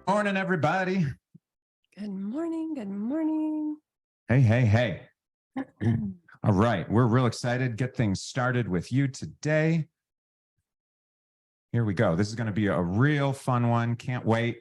Morning, everybody. Good morning. Good morning. Hey. All right. We're real excited to get things started with you today. Here we go. This is going to be a real fun one. Can't wait.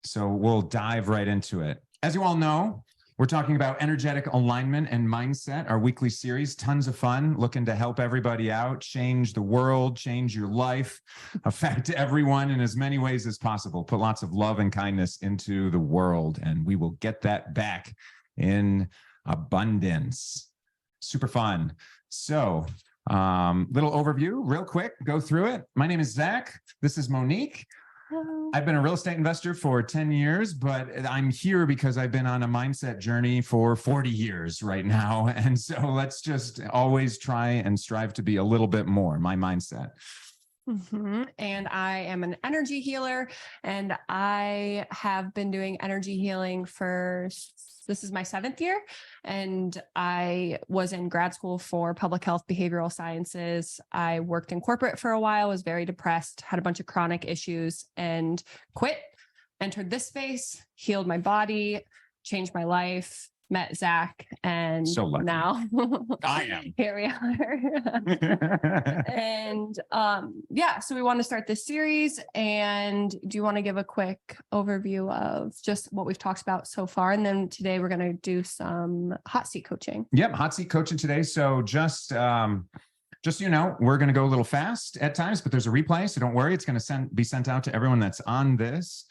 So we'll dive right into it. As you all know, we're talking about energetic alignment and mindset, our weekly series. Tons of fun, looking to help everybody out, change the world, change your life, affect everyone in as many ways as possible. Put lots of love and kindness into the world, and we will get that back in abundance. Super fun. So, little overview, real quick, go through it. My name is Zach. This is Monique. Hello. I've been a real estate investor for 10 years, but I'm here because I've been on a mindset journey for 40 years right now. And so let's just always try and strive to be a little bit more, my mindset. And I am an energy healer, and I have been doing energy healing this is my 7th year, and I was in grad school for public health behavioral sciences. I worked in corporate for a while, was very depressed, had a bunch of chronic issues, and quit, entered this space, healed my body, changed my life, met Zach, and So lucky. now I am. Here we are. And so we want to start this series. And do you want to give a quick overview of just what we've talked about so far? And then today we're going to do some hot seat coaching. Yep, hot seat coaching today. So just so you know, we're going to go a little fast at times, but there's a replay, so don't worry. It's going to be sent out to everyone that's on this.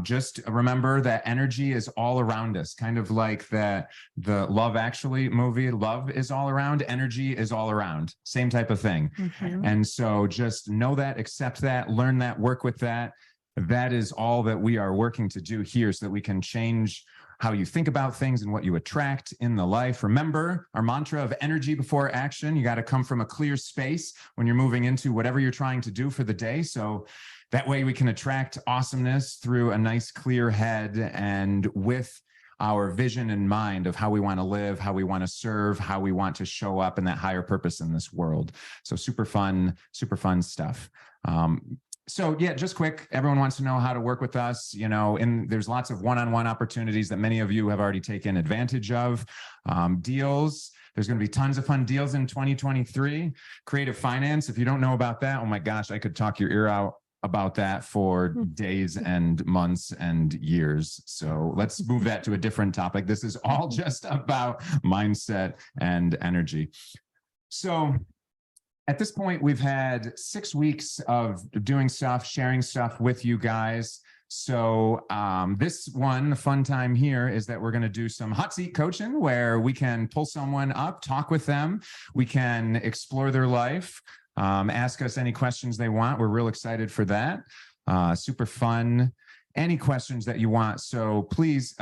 Just remember that energy is all around us, kind of like the Love Actually movie. Love is all around, energy is all around, same type of thing. And so just know that, accept that, learn that, work with that. That is all that we are working to do here, so that we can change how you think about things and what you attract in the life. Remember our mantra of energy before action. You got to come from a clear space when you're moving into whatever you're trying to do for the day. So that way we can attract awesomeness through a nice clear head, and with our vision in mind of how we want to live, how we want to serve, how we want to show up in that higher purpose in this world. So super fun stuff. So yeah, just quick, everyone wants to know how to work with us, you know, and there's lots of one-on-one opportunities that many of you have already taken advantage of. Deals. There's going to be tons of fun deals in 2023. Creative finance. If you don't know about that, oh my gosh, I could talk your ear out about that for days and months and years. So let's move that to a different topic. This is all just about mindset and energy. So at this point, we've had 6 weeks of doing stuff, sharing stuff with you guys. So this one, the fun time here is that we're going to do some hot seat coaching, where we can pull someone up, talk with them. We can explore their life. Ask us any questions they want. We're real excited for that. Super fun. Any questions that you want. So please,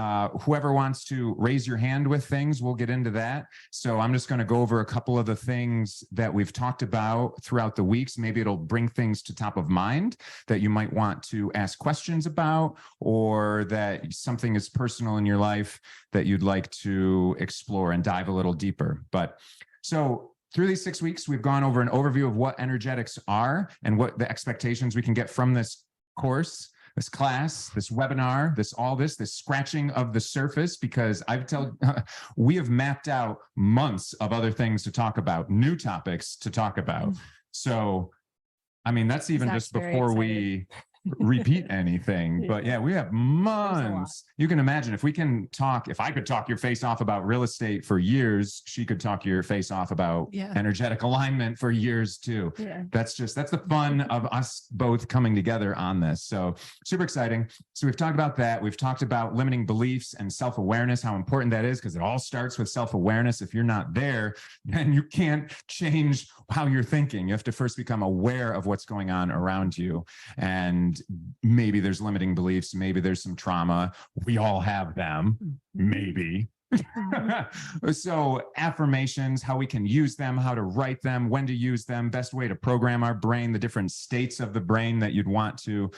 whoever wants to raise your hand with things, we'll get into that. So I'm just going to go over a couple of the things that we've talked about throughout the weeks. Maybe it'll bring things to top of mind that you might want to ask questions about, or that something is personal in your life that you'd like to explore and dive a little deeper. But so through these 6 weeks, we've gone over an overview of what energetics are and what the expectations we can get from this course, this class, this webinar, this scratching of the surface, because we have mapped out months of other things to talk about, new topics to talk about. So, I mean, that's even just before we repeat anything. But yeah, we have months. You can imagine if I could talk your face off about real estate for years, she could talk your face off about energetic alignment for years too. Yeah. That's the fun of us both coming together on this. So super exciting. So we've talked about that. We've talked about limiting beliefs and self-awareness, how important that is, because it all starts with self-awareness. If you're not there, then you can't change how you're thinking. You have to first become aware of what's going on around you. And maybe there's limiting beliefs. Maybe there's some trauma. We all have them, maybe. So affirmations, how we can use them, how to write them, when to use them, best way to program our brain, the different states of the brain that you'd want to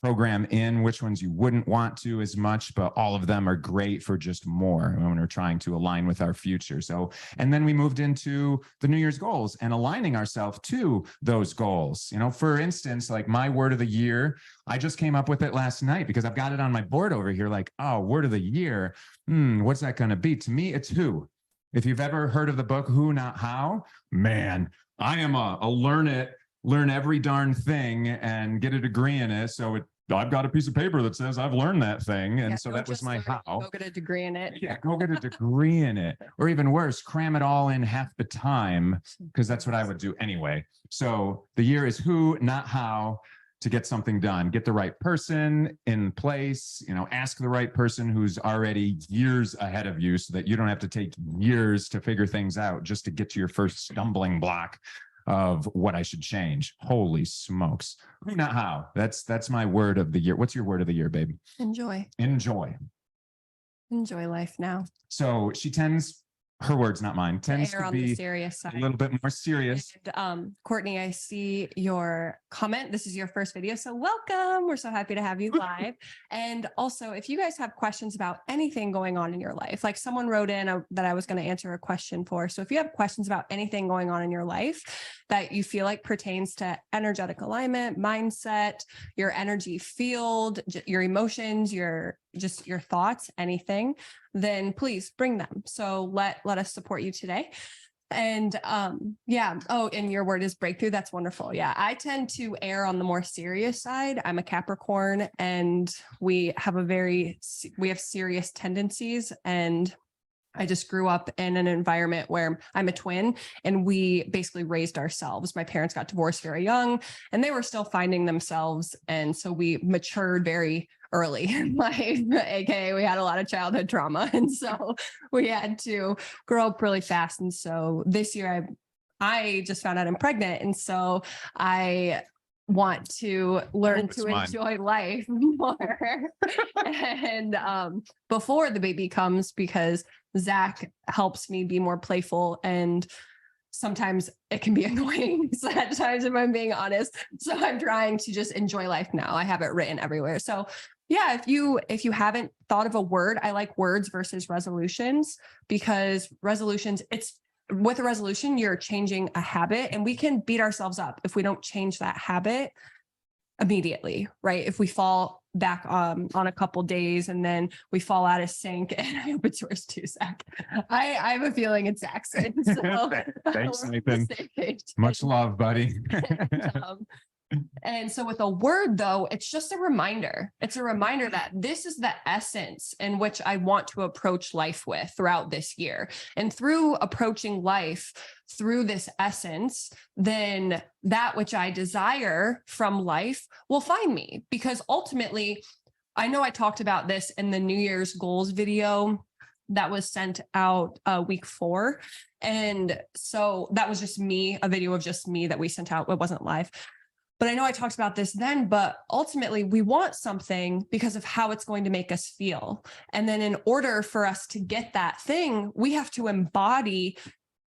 program in, which ones you wouldn't want to as much, but all of them are great for just more when we're trying to align with our future. So, and then we moved into the New Year's goals and aligning ourselves to those goals. You know, for instance, like my word of the year, I just came up with it last night because I've got it on my board over here. Like, oh, word of the year. What's that going to be? To me, it's who. If you've ever heard of the book, Who, Not How, man, I am a learn every darn thing and get a degree in it. So I've got a piece of paper that says I've learned that thing. And so that was my how. Go get a degree in it. Yeah, go get a degree in it. Or even worse, cram it all in half the time, because that's what I would do anyway. So the year is who, not how, to get something done. Get the right person in place, ask the right person who's already years ahead of you so that you don't have to take years to figure things out just to get to your first stumbling block of what I should change. Holy smokes. Who, not how. That's my word of the year. What's your word of the year, baby? Enjoy. Enjoy. Enjoy life now. So she tends, her words, not mine, tends to on be the serious side. a little bit more serious. And, Courtney, I see your comment. This is your first video, so welcome. We're so happy to have you live. And also, if you guys have questions about anything going on in your life, like someone wrote in that I was going to answer a question for. So if you have questions about anything going on in your life that you feel like pertains to energetic alignment, mindset, your energy field, your emotions, your thoughts, anything, then please bring them. So let us support you today. And yeah. Oh, and your word is breakthrough. That's wonderful. Yeah. I tend to err on the more serious side. I'm a Capricorn, and we have serious tendencies, and I just grew up in an environment where I'm a twin, and we basically raised ourselves. My parents got divorced very young, and they were still finding themselves. And so we matured very early in life, aka we had a lot of childhood trauma. And so we had to grow up really fast. And so this year I just found out I'm pregnant. And so I want to learn to enjoy life more. And before the baby comes, because Zach helps me be more playful, and sometimes it can be annoying at times, if I'm being honest. So I'm trying to just enjoy life now. I have it written everywhere. So yeah, if you haven't thought of a word, I like words versus resolutions, because resolutions, with a resolution, you're changing a habit, and we can beat ourselves up if we don't change that habit immediately, right? If we fall back on a couple days and then we fall out of sync, and I hope it's yours too, Zach. I have a feeling it's Zach's. So thanks, Nathan. Much love, buddy. And so with a word, though, it's just a reminder. It's a reminder that this is the essence in which I want to approach life with throughout this year. And through approaching life through this essence, then that which I desire from life will find me. Because ultimately, I know I talked about this in the New Year's goals video that was sent out week 4. And so that was just me, a video of just me that we sent out. It wasn't live. But I know I talked about this then, but ultimately we want something because of how it's going to make us feel. And then in order for us to get that thing, we have to embody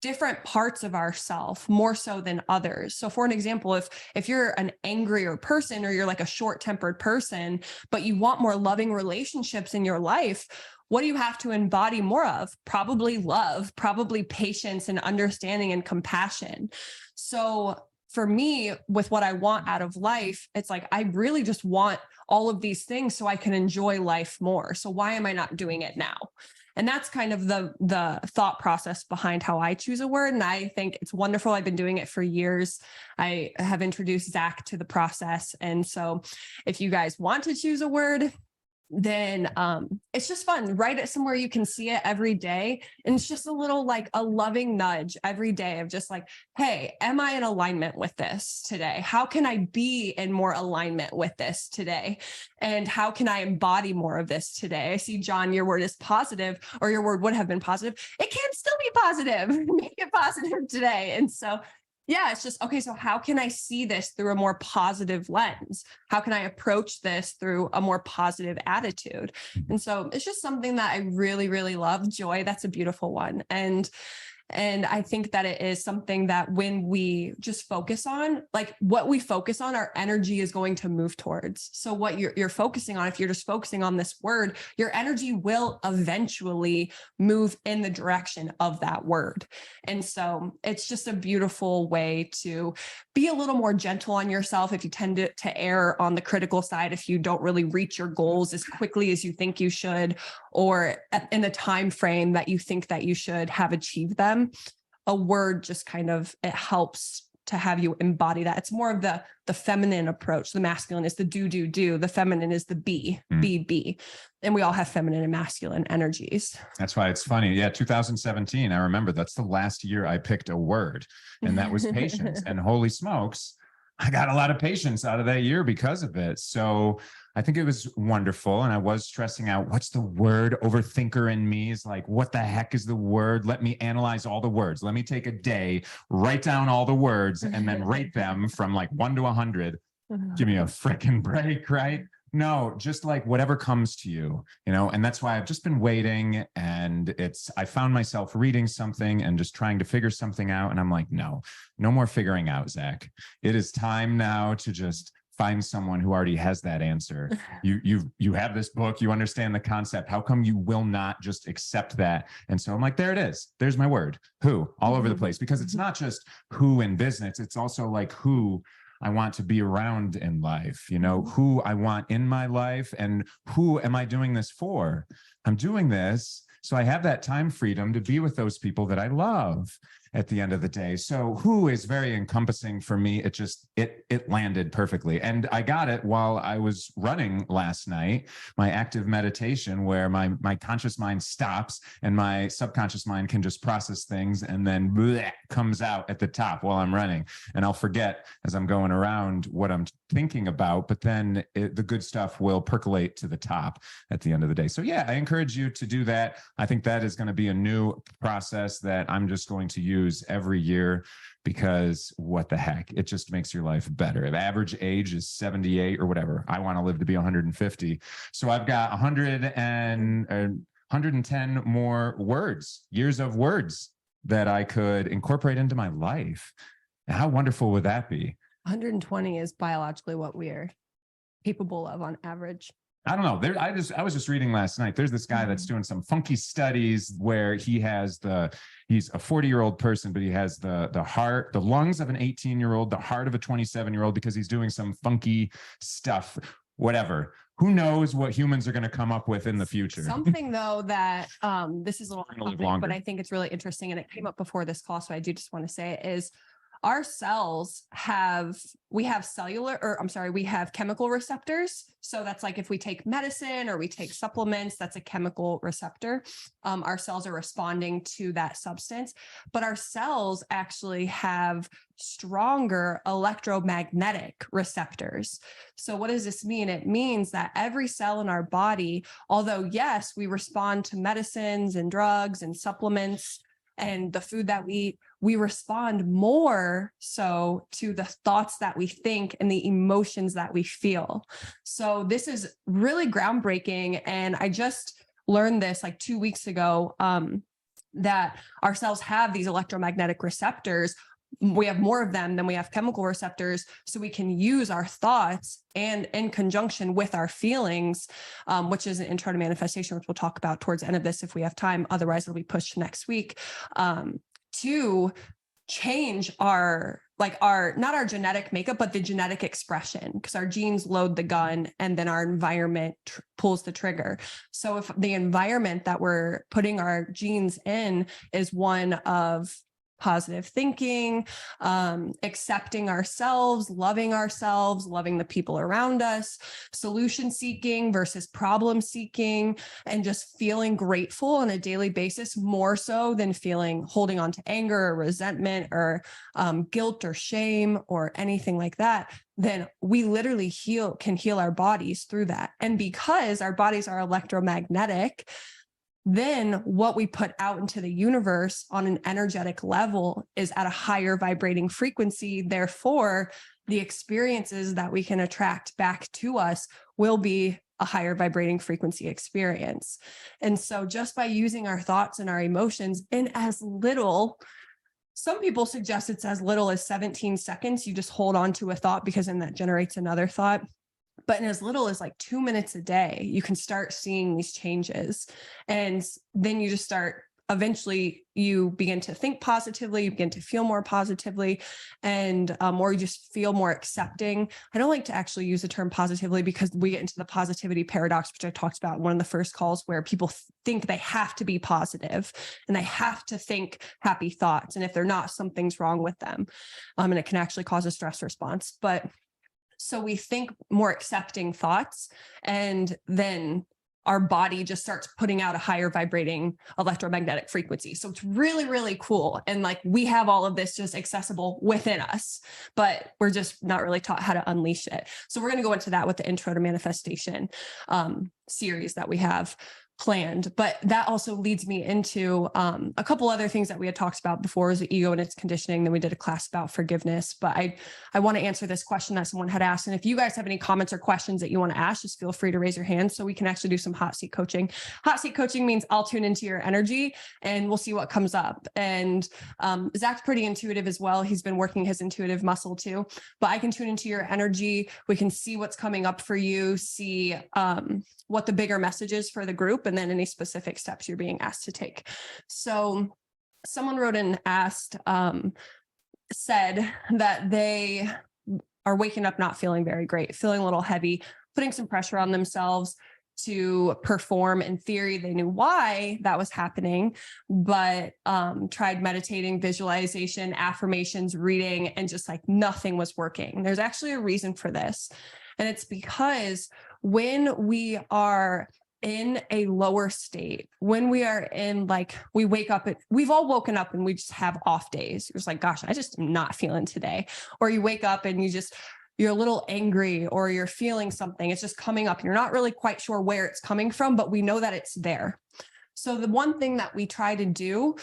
different parts of ourself more so than others. So for an example, if you're an angrier person, or you're like a short-tempered person, but you want more loving relationships in your life, what do you have to embody more of? Probably love, probably patience and understanding and compassion. So for me, with what I want out of life, it's like, I really just want all of these things so I can enjoy life more. So why am I not doing it now? And that's kind of the thought process behind how I choose a word. And I think it's wonderful. I've been doing it for years. I have introduced Zach to the process. And so if you guys want to choose a word, then it's just fun. Write it somewhere you can see it every day. And it's just a little, like a loving nudge every day of just like, hey, am I in alignment with this today? How can I be in more alignment with this today? And how can I embody more of this today? I see, John, your word is positive, or your word would have been positive. It can still be positive. Make it positive today. And so yeah, it's just, okay, so how can I see this through a more positive lens? How can I approach this through a more positive attitude? And so it's just something that I really, really love. Joy, that's a beautiful one. And And I think that it is something that when we just focus on, like what we focus on, our energy is going to move towards. So what you're focusing on, if you're just focusing on this word, your energy will eventually move in the direction of that word. And so it's just a beautiful way to be a little more gentle on yourself if you tend to err on the critical side, if you don't really reach your goals as quickly as you think you should, or in the time frame that you think that you should have achieved them. A word just kind of, it helps to have you embody that. It's more of the feminine approach. The masculine is the do. The feminine is the be. And we all have feminine and masculine energies. That's why it's funny. Yeah, 2017. I remember that's the last year I picked a word, and that was patience. And holy smokes, I got a lot of patience out of that year because of it. So I think it was wonderful. And I was stressing out, what's the word? Overthinker in me is like, what the heck is the word? Let me analyze all the words. Let me take a day, write down all the words, and then rate them from like 1 to 100. Give me a freaking break, right? No, just like whatever comes to you, and that's why I've just been waiting. And I found myself reading something and just trying to figure something out. And I'm like, no more figuring out, Zach. It is time now to just find someone who already has that answer. You have this book, you understand the concept. How come you will not just accept that? And so I'm like, there it is. There's my word, who, all over the place, because it's not just who in business. It's also like who I want to be around in life, who I want in my life, and who am I doing this for? I'm doing this so I have that time freedom to be with those people that I love at the end of the day. So who is very encompassing for me. It landed perfectly. And I got it while I was running last night, my active meditation, where my conscious mind stops and my subconscious mind can just process things, and then bleh, comes out at the top while I'm running. And I'll forget as I'm going around what I'm thinking about, but then the good stuff will percolate to the top at the end of the day. So yeah, I encourage you to do that. I think that is going to be a new process that I'm just going to use every year, because what the heck, it just makes your life better. If average age is 78 or whatever, I want to live to be 150. So I've got 110 more years of words that I could incorporate into my life. How wonderful would that be? 120 is biologically what we are capable of on average. I don't know. I was just reading last night. There's this guy that's doing some funky studies where he's a 40-year-old person, but he has the lungs of an 18-year-old, the heart of a 27-year-old, because he's doing some funky stuff, whatever. Who knows what humans are going to come up with in the future? Something though that this is a little topic, but I think it's really interesting, and it came up before this call, so I do just want to say it is, our cells we have chemical receptors. So that's like if we take medicine or we take supplements, that's a chemical receptor. Our cells are responding to that substance, but our cells actually have stronger electromagnetic receptors. So what does this mean? It means that every cell in our body, although yes, we respond to medicines and drugs and supplements and the food that we eat, we respond more so to the thoughts that we think and the emotions that we feel. So this is really groundbreaking. And I just learned this like 2 weeks ago, that our cells have these electromagnetic receptors. We have more of them than we have chemical receptors. So we can use our thoughts and in conjunction with our feelings, which is an intro to manifestation, which we'll talk about towards the end of this if we have time. Otherwise, it'll be pushed to next week, to change not our genetic makeup, but the genetic expression, because our genes load the gun and then our environment pulls the trigger. So if the environment that we're putting our genes in is one of positive thinking, accepting ourselves, loving the people around us, solution seeking versus problem seeking, and just feeling grateful on a daily basis, more so than holding on to anger or resentment or guilt or shame or anything like that, then we literally can heal our bodies through that. And because our bodies are electromagnetic, then what we put out into the universe on an energetic level is at a higher vibrating frequency. Therefore, the experiences that we can attract back to us will be a higher vibrating frequency experience. And so just by using our thoughts and our emotions in as little, some people suggest it's as little as 17 seconds, you just hold on to a thought, because then that generates another thought. But in as little as like 2 minutes a day, you can start seeing these changes. And then you just start, eventually you begin to think positively, you begin to feel more positively, and or you just feel more accepting. I don't like to actually use the term positively, because we get into the positivity paradox, which I talked about in one of the first calls, where people think they have to be positive and they have to think happy thoughts. And if they're not, something's wrong with them. And it can actually cause a stress response. But so we think more accepting thoughts, and then our body just starts putting out a higher vibrating electromagnetic frequency. So it's really, really cool. And like, we have all of this just accessible within us, but we're just not really taught how to unleash it. So we're going to go into that with the Intro to Manifestation series that we have planned. But that also leads me into a couple other things that we had talked about before, is the ego and its conditioning. Then we did a class about forgiveness. But I want to answer this question that someone had asked. And if you guys have any comments or questions that you want to ask, just feel free to raise your hand so we can actually do some hot seat coaching. Hot seat coaching means I'll tune into your energy and we'll see what comes up. And Zach's pretty intuitive as well. He's been working his intuitive muscle too. But I can tune into your energy. We can see what's coming up for you, see what the bigger message is for the group, and then any specific steps you're being asked to take. So someone wrote in and asked, said that they are waking up not feeling very great, feeling a little heavy, putting some pressure on themselves to perform. In theory, they knew why that was happening, but tried meditating, visualization, affirmations, reading, and just like nothing was working. There's actually a reason for this. And it's because when we are in a lower state, when we are in, like, we wake up, we've all woken up and we just have off days. You're just like, gosh, I just am not feeling today. Or you wake up and you're a little angry, or you're feeling something. It's just coming up and you're not really quite sure where it's coming from, but we know that it's there. So the one thing that we try to do,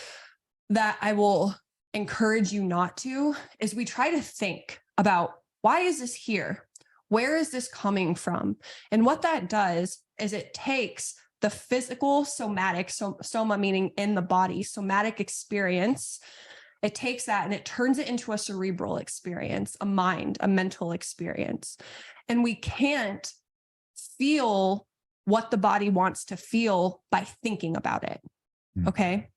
that I will encourage you not to, is we try to think about, why is this here? Where is this coming from? And what that does is it takes the physical somatic, soma meaning in the body, somatic experience. It takes that and it turns it into a cerebral experience, a mental experience. And we can't feel what the body wants to feel by thinking about it. Okay.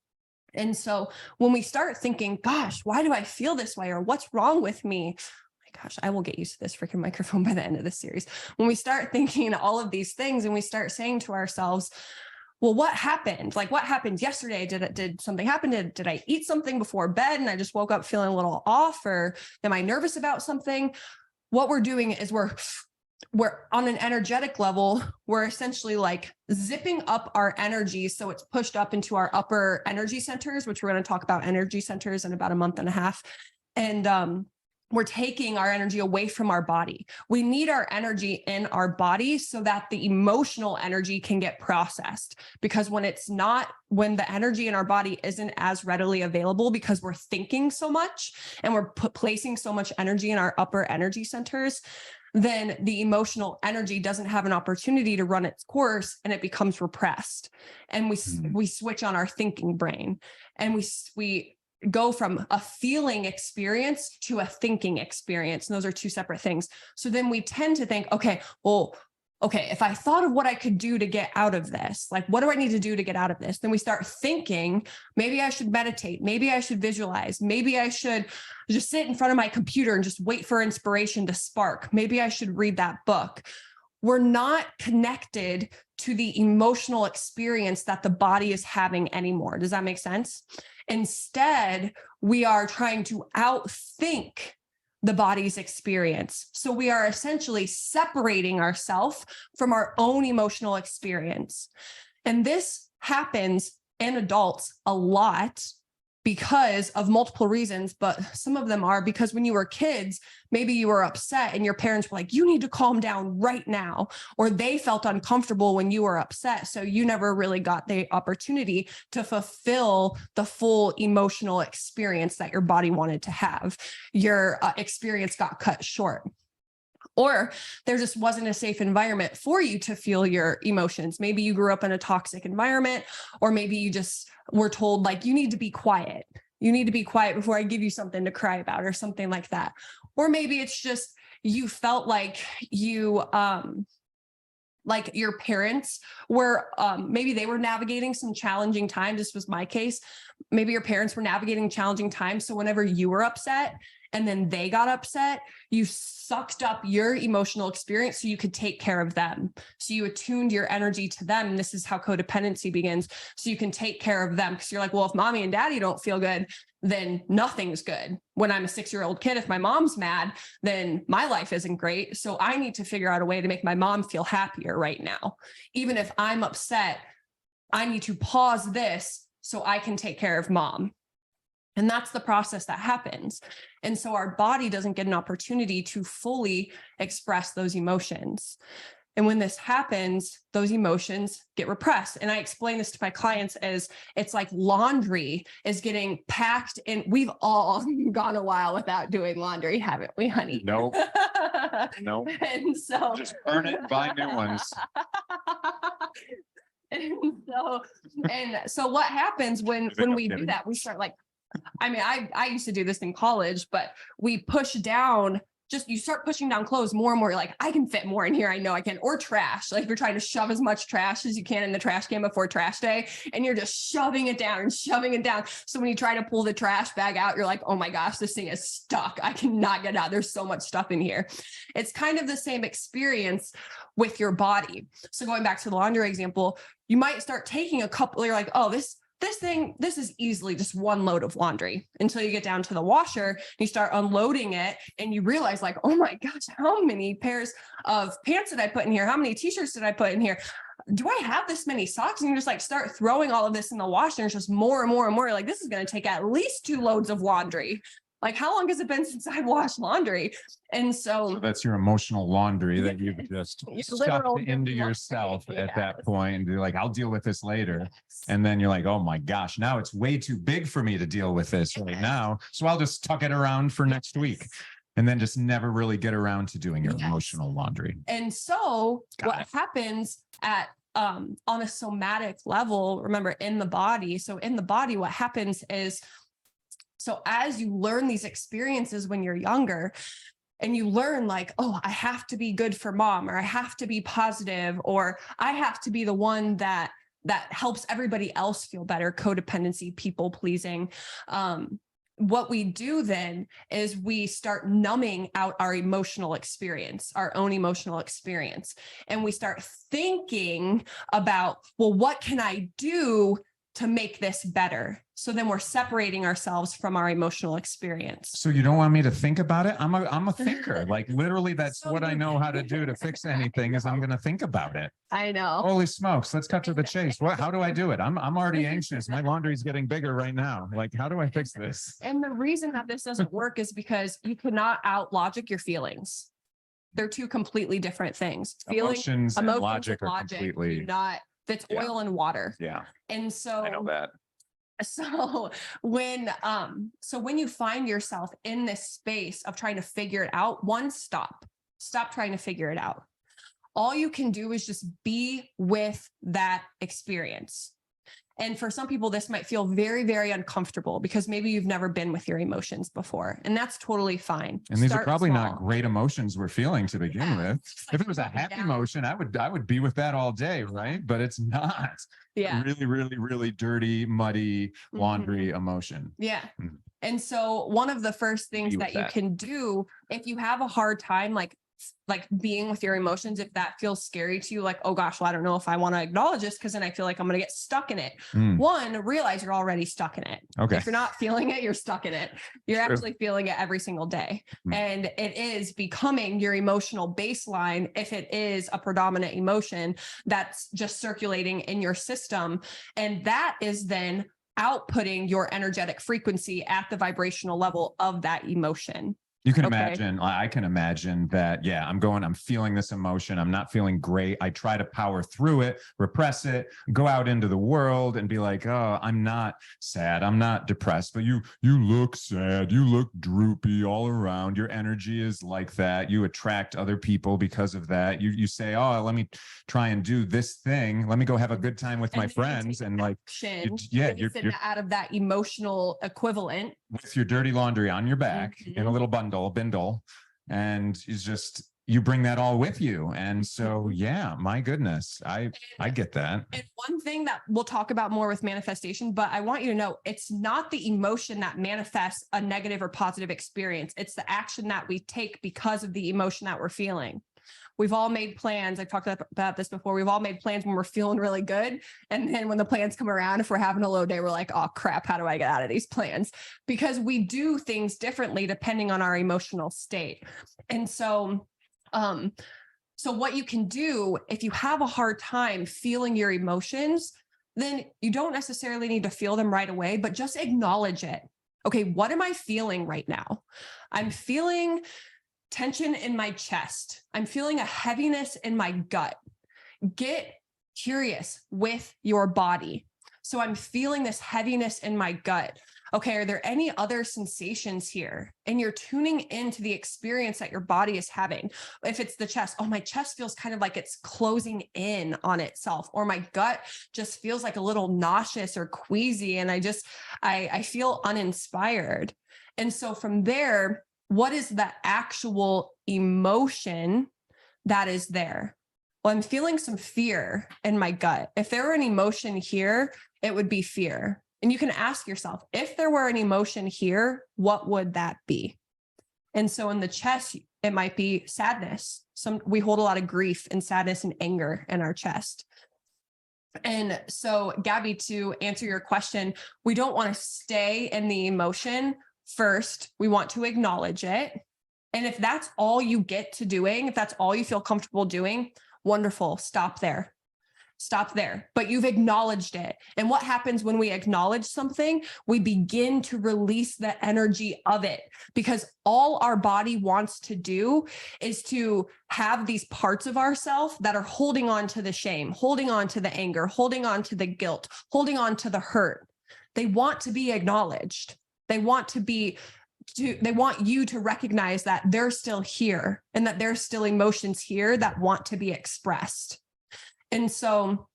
And so when we start thinking, gosh, why do I feel this way? Or what's wrong with me? Gosh, I will get used to this freaking microphone by the end of this series. When we start thinking all of these things and we start saying to ourselves, well, what happened? Like, what happened yesterday? Did something happen? Did I eat something before bed and I just woke up feeling a little off? Or am I nervous about something? What we're doing is we're on an energetic level, we're essentially like zipping up our energy. So it's pushed up into our upper energy centers, which we're going to talk about energy centers in about a month and a half. And, we're taking our energy away from our body. We need our energy in our body so that the emotional energy can get processed. Because when the energy in our body isn't as readily available because we're thinking so much and we're placing so much energy in our upper energy centers, then the emotional energy doesn't have an opportunity to run its course and it becomes repressed. And we switch on our thinking brain, and we go from a feeling experience to a thinking experience. And those are two separate things. So then we tend to think, okay, if I thought of what I could do to get out of this, like, what do I need to do to get out of this? Then we start thinking, maybe I should meditate. Maybe I should visualize. Maybe I should just sit in front of my computer and just wait for inspiration to spark. Maybe I should read that book. We're not connected to the emotional experience that the body is having anymore. Does that make sense? Instead, we are trying to outthink the body's experience. So we are essentially separating ourselves from our own emotional experience. And this happens in adults a lot because of multiple reasons, but some of them are because when you were kids, maybe you were upset and your parents were like, you need to calm down right now, or they felt uncomfortable when you were upset. So you never really got the opportunity to fulfill the full emotional experience that your body wanted to have. Your experience got cut short. Or there just wasn't a safe environment for you to feel your emotions. Maybe you grew up in a toxic environment, or maybe you just were told like, you need to be quiet. You need to be quiet before I give you something to cry about, or something like that. Or maybe it's just, you felt like you, like your parents were, maybe they were navigating some challenging times. This was my case. Maybe your parents were navigating challenging times. So whenever you were upset and then they got upset, you sucked up your emotional experience so you could take care of them. So you attuned your energy to them. And this is how codependency begins. So you can take care of them, because you're like, well, if mommy and daddy don't feel good, then nothing's good. When I'm a 6-year-old kid, if my mom's mad, then my life isn't great. So I need to figure out a way to make my mom feel happier right now. Even if I'm upset, I need to pause this so I can take care of mom. And that's the process that happens. And so our body doesn't get an opportunity to fully express those emotions. And when this happens, those emotions get repressed. And I explain this to my clients as it's like laundry is getting packed. And we've all gone a while without doing laundry, haven't we, honey? Nope. Nope. And so Just burn it and buy new ones. And so what happens when we do that, we start like, I mean, I used to do this in college, but we push down, you start pushing down clothes more and more. You're like, I can fit more in here. I know I can. Or trash. Like you're trying to shove as much trash as you can in the trash can before trash day. And you're just shoving it down and shoving it down. So when you try to pull the trash bag out, you're like, oh my gosh, this thing is stuck. I cannot get out. There's so much stuff in here. It's kind of the same experience with your body. So going back to the laundry example, you might start taking a couple, you're like, oh, this is easily just one load of laundry, until you get down to the washer, you start unloading it and you realize like, oh my gosh, how many pairs of pants did I put in here? How many t-shirts did I put in here? Do I have this many socks? And you just like start throwing all of this in the washer, and it's just more and more and more. You're like, this is going to take at least 2 loads of laundry. Like, how long has it been since I've washed laundry? And so that's your emotional laundry that you've just stuffed into yourself at that point. And you're like, I'll deal with this later. And then you're like, oh my gosh, now it's way too big for me to deal with this right now. So I'll just tuck it around for next week. And then just never really get around to doing your emotional laundry. And so what happens on a somatic level, remember, in the body. So in the body, what happens is, so as you learn these experiences when you're younger, and you learn like, oh, I have to be good for mom, or I have to be positive, or I have to be the one that helps everybody else feel better, codependency, people pleasing. What we do then is we start numbing out our emotional experience, our own emotional experience. And we start thinking about, well, what can I do to make this better? So then we're separating ourselves from our emotional experience. So you don't want me to think about it? I'm a thinker. Like literally, that's so what I know how to do to fix anything, is I'm going to think about it. I know. Holy smokes. Let's cut to the chase. How do I do it? I'm already anxious. My laundry's getting bigger right now. Like, how do I fix this? And the reason that this doesn't work is because you cannot out logic your feelings. They're two completely different things. Emotions and logic are completely not. That's oil and water. Yeah. And so I know that. So when you find yourself in this space of trying to figure it out, stop trying to figure it out. All you can do is just be with that experience. And for some people, this might feel very, very uncomfortable because maybe you've never been with your emotions before, and that's totally fine. And these are probably not great emotions we're feeling to begin with. If it was a happy emotion, I would be with that all day, right? But it's not. Yeah. Really, really, really dirty, muddy laundry emotion. Yeah. And so one of the first things that you can do if you have a hard time, like being with your emotions, if that feels scary to you, like, oh gosh, well, I don't know if I want to acknowledge this because then I feel like I'm going to get stuck in it. One, realize you're already stuck in it. Okay. If you're not feeling it, you're stuck in it. You're actually feeling it every single day. And it is becoming your emotional baseline. If it is a predominant emotion that's just circulating in your system. And that is then outputting your energetic frequency at the vibrational level of that emotion. You can Okay. imagine, I can imagine that, yeah, I'm feeling this emotion. I'm not feeling great. I try to power through it, repress it, go out into the world and be like, oh, I'm not sad. I'm not depressed, but you look sad. You look droopy all around. Your energy is like that. You attract other people because of that. You say, oh, let me try and do this thing. Let me go have a good time with my friends. And like, you're out of that emotional equivalent with your dirty laundry on your back in a little bindle, and it's just, you bring that all with you. And so, yeah, my goodness, I get that. And one thing that we'll talk about more with manifestation, but I want you to know, it's not the emotion that manifests a negative or positive experience. It's the action that we take because of the emotion that we're feeling. We've all made plans. I've talked about this before. We've all made plans when we're feeling really good. And then when the plans come around, if we're having a low day, we're like, oh crap, how do I get out of these plans? Because we do things differently depending on our emotional state. And so, what you can do if you have a hard time feeling your emotions, then you don't necessarily need to feel them right away, but just acknowledge it. Okay, what am I feeling right now? I'm feeling tension in my chest. I'm feeling a heaviness in my gut. Get curious with your body. So I'm feeling this heaviness in my gut. Okay, are there any other sensations here? And you're tuning into the experience that your body is having. If it's the chest, oh, my chest feels kind of like it's closing in on itself, or my gut just feels like a little nauseous or queasy. And I feel uninspired. And so from there, what is the actual emotion that is there? Well, I'm feeling some fear in my gut. If there were an emotion here, it would be fear. And you can ask yourself, if there were an emotion here, what would that be? And so in the chest, it might be sadness. We hold a lot of grief and sadness and anger in our chest. And so, Gabby, to answer your question, we don't want to stay in the emotion. First, we want to acknowledge it. And if that's all you get to doing, if that's all you feel comfortable doing, wonderful. Stop there. Stop there. But you've acknowledged it. And what happens when we acknowledge something? We begin to release the energy of it, because all our body wants to do is to have these parts of ourselves that are holding on to the shame, holding on to the anger, holding on to the guilt, holding on to the hurt. They want to be acknowledged. They want you to recognize that they're still here and that there's still emotions here that want to be expressed. And so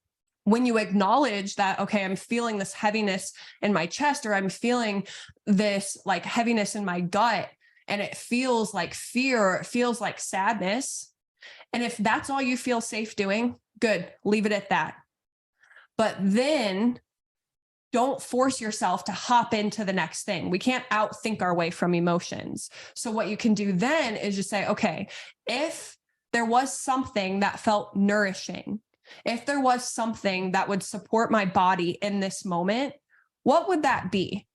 when you acknowledge that, okay, I'm feeling this heaviness in my chest, or I'm feeling this like heaviness in my gut, and it feels like fear, or it feels like sadness. And if that's all you feel safe doing, good, leave it at that. But then don't force yourself to hop into the next thing. We can't outthink our way from emotions. So what you can do then is just say, okay, if there was something that felt nourishing, if there was something that would support my body in this moment, what would that be?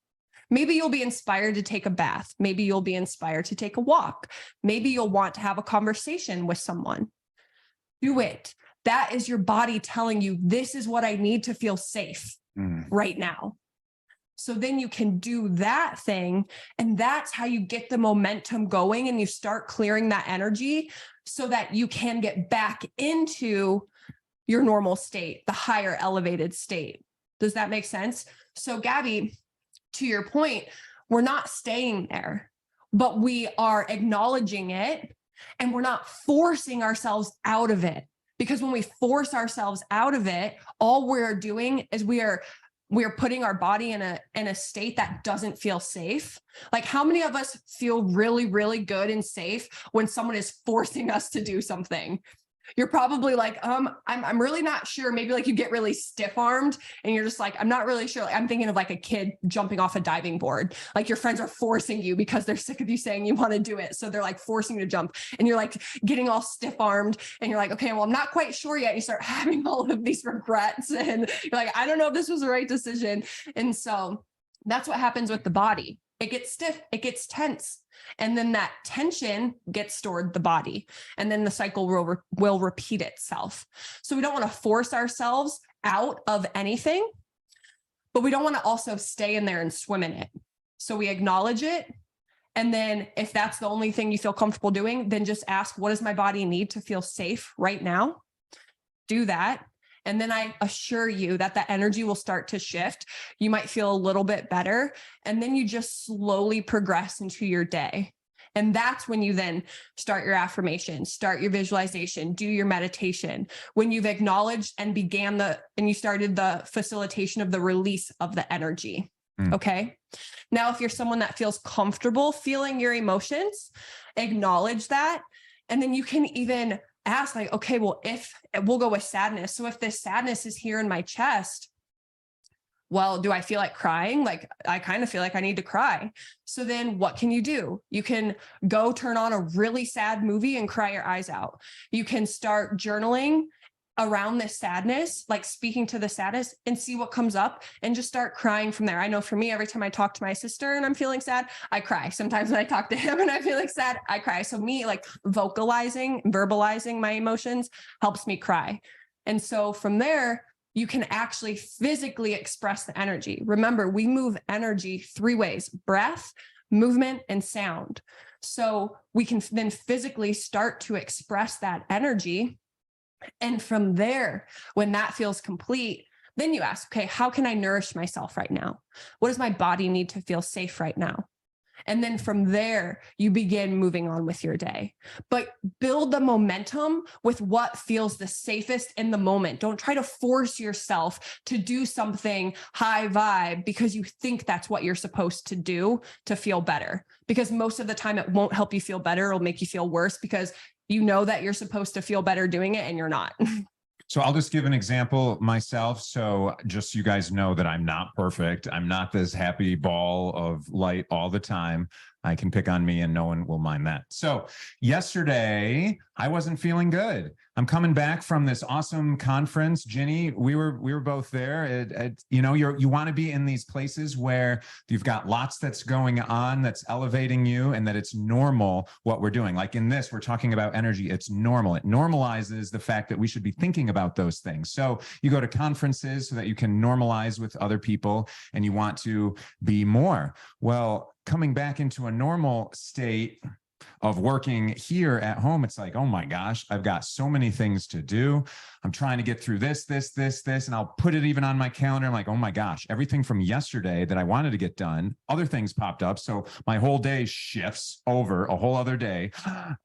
Maybe you'll be inspired to take a bath. Maybe you'll be inspired to take a walk. Maybe you'll want to have a conversation with someone. Do it. That is your body telling you, this is what I need to feel safe right now. So then you can do that thing. And that's how you get the momentum going, and you start clearing that energy so that you can get back into your normal state, the higher elevated state. Does that make sense? So Gabby, to your point, we're not staying there, but we are acknowledging it, and we're not forcing ourselves out of it. Because when we force ourselves out of it, all we're doing is we are putting our body in a state that doesn't feel safe. Like, how many of us feel really, really good and safe when someone is forcing us to do something? You're probably like, I'm really not sure. Maybe like you get really stiff armed and you're just like, I'm not really sure. Like, I'm thinking of like a kid jumping off a diving board. Like your friends are forcing you because they're sick of you saying you want to do it. So they're like forcing you to jump, and you're like getting all stiff armed, and you're like, okay, well, I'm not quite sure yet. You start having all of these regrets, and you're like, I don't know if this was the right decision. And so that's what happens with the body. It gets stiff, it gets tense. And then that tension gets stored in the body, and then the cycle will repeat itself. So we don't want to force ourselves out of anything, but we don't want to also stay in there and swim in it. So we acknowledge it. And then if that's the only thing you feel comfortable doing, then just ask, what does my body need to feel safe right now? Do that. And then I assure you that the energy will start to shift. You might feel a little bit better. And then you just slowly progress into your day. And that's when you then start your affirmation, start your visualization, do your meditation. When you've acknowledged and you started the facilitation of the release of the energy. Okay. Now, if you're someone that feels comfortable feeling your emotions, acknowledge that. And then you can even ask like, okay, well, if we'll go with sadness. So if this sadness is here in my chest, well, do I feel like crying? Like, I kind of feel like I need to cry. So then what can you do? You can go turn on a really sad movie and cry your eyes out. You can start journaling around this sadness, like speaking to the sadness, and see what comes up and just start crying from there. I know for me, every time I talk to my sister and I'm feeling sad, I cry. Sometimes when I talk to him and I feel like sad, I cry. So me like verbalizing my emotions helps me cry. And so from there, you can actually physically express the energy. Remember, we move energy 3 ways: breath, movement, and sound. So we can then physically start to express that energy. And from there, when that feels complete, then you ask, okay, how can I nourish myself right now? What does my body need to feel safe right now? And then from there, you begin moving on with your day. But build the momentum with what feels the safest in the moment. Don't try to force yourself to do something high vibe because you think that's what you're supposed to do to feel better. Because most of the time it won't help you feel better. It'll make you feel worse because you know that you're supposed to feel better doing it and you're not. So I'll just give an example myself. So just so you guys know that I'm not perfect. I'm not this happy ball of light all the time. I can pick on me and no one will mind that. So yesterday I wasn't feeling good. I'm coming back from this awesome conference. Ginny, we were both there. You want to be in these places where you've got lots that's going on, that's elevating you, and that it's normal what we're doing. Like in this, we're talking about energy. It's normal. It normalizes the fact that we should be thinking about those things. So you go to conferences so that you can normalize with other people and you want to be more. Well, coming back into a normal state of working here at home, it's like, oh my gosh, I've got so many things to do. I'm trying to get through this, and I'll put it even on my calendar. I'm like, oh my gosh, everything from yesterday that I wanted to get done, other things popped up. So my whole day shifts over a whole other day,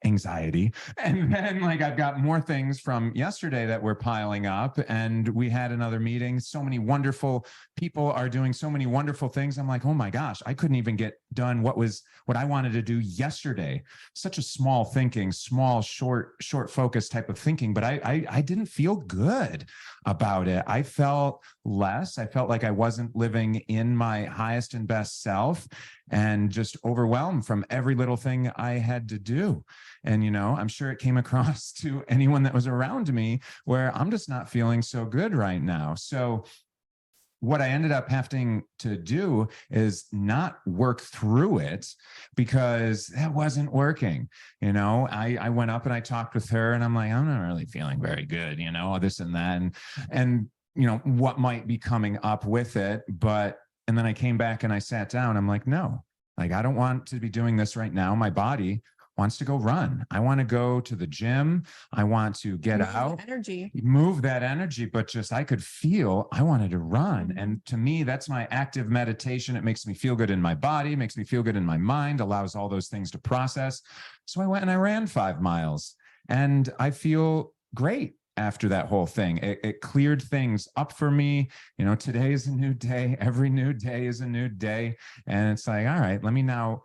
anxiety. And then like, I've got more things from yesterday that were piling up, and we had another meeting. So many wonderful people are doing so many wonderful things. I'm like, oh my gosh, I couldn't even get done what I wanted to do yesterday. Such a small thinking, small, short focus type of thinking, but I didn't feel good about it. I felt less. I felt like I wasn't living in my highest and best self, and just overwhelmed from every little thing I had to do. And, I'm sure it came across to anyone that was around me where I'm just not feeling so good right now. So what I ended up having to do is not work through it because that wasn't working. I went up and I talked with her and I'm like, I'm not really feeling very good, this and that. And what might be coming up with it. And then I came back and I sat down. I'm like, no, like, I don't want to be doing this right now. My body wants to go run. I want to go to the gym. I want to get out, move that energy, but just, I could feel I wanted to run. And to me, that's my active meditation. It makes me feel good in my body, makes me feel good in my mind, allows all those things to process. So I went and I ran 5 miles and I feel great after that whole thing. It cleared things up for me. Today is a new day. Every new day is a new day. And it's like, all right, let me now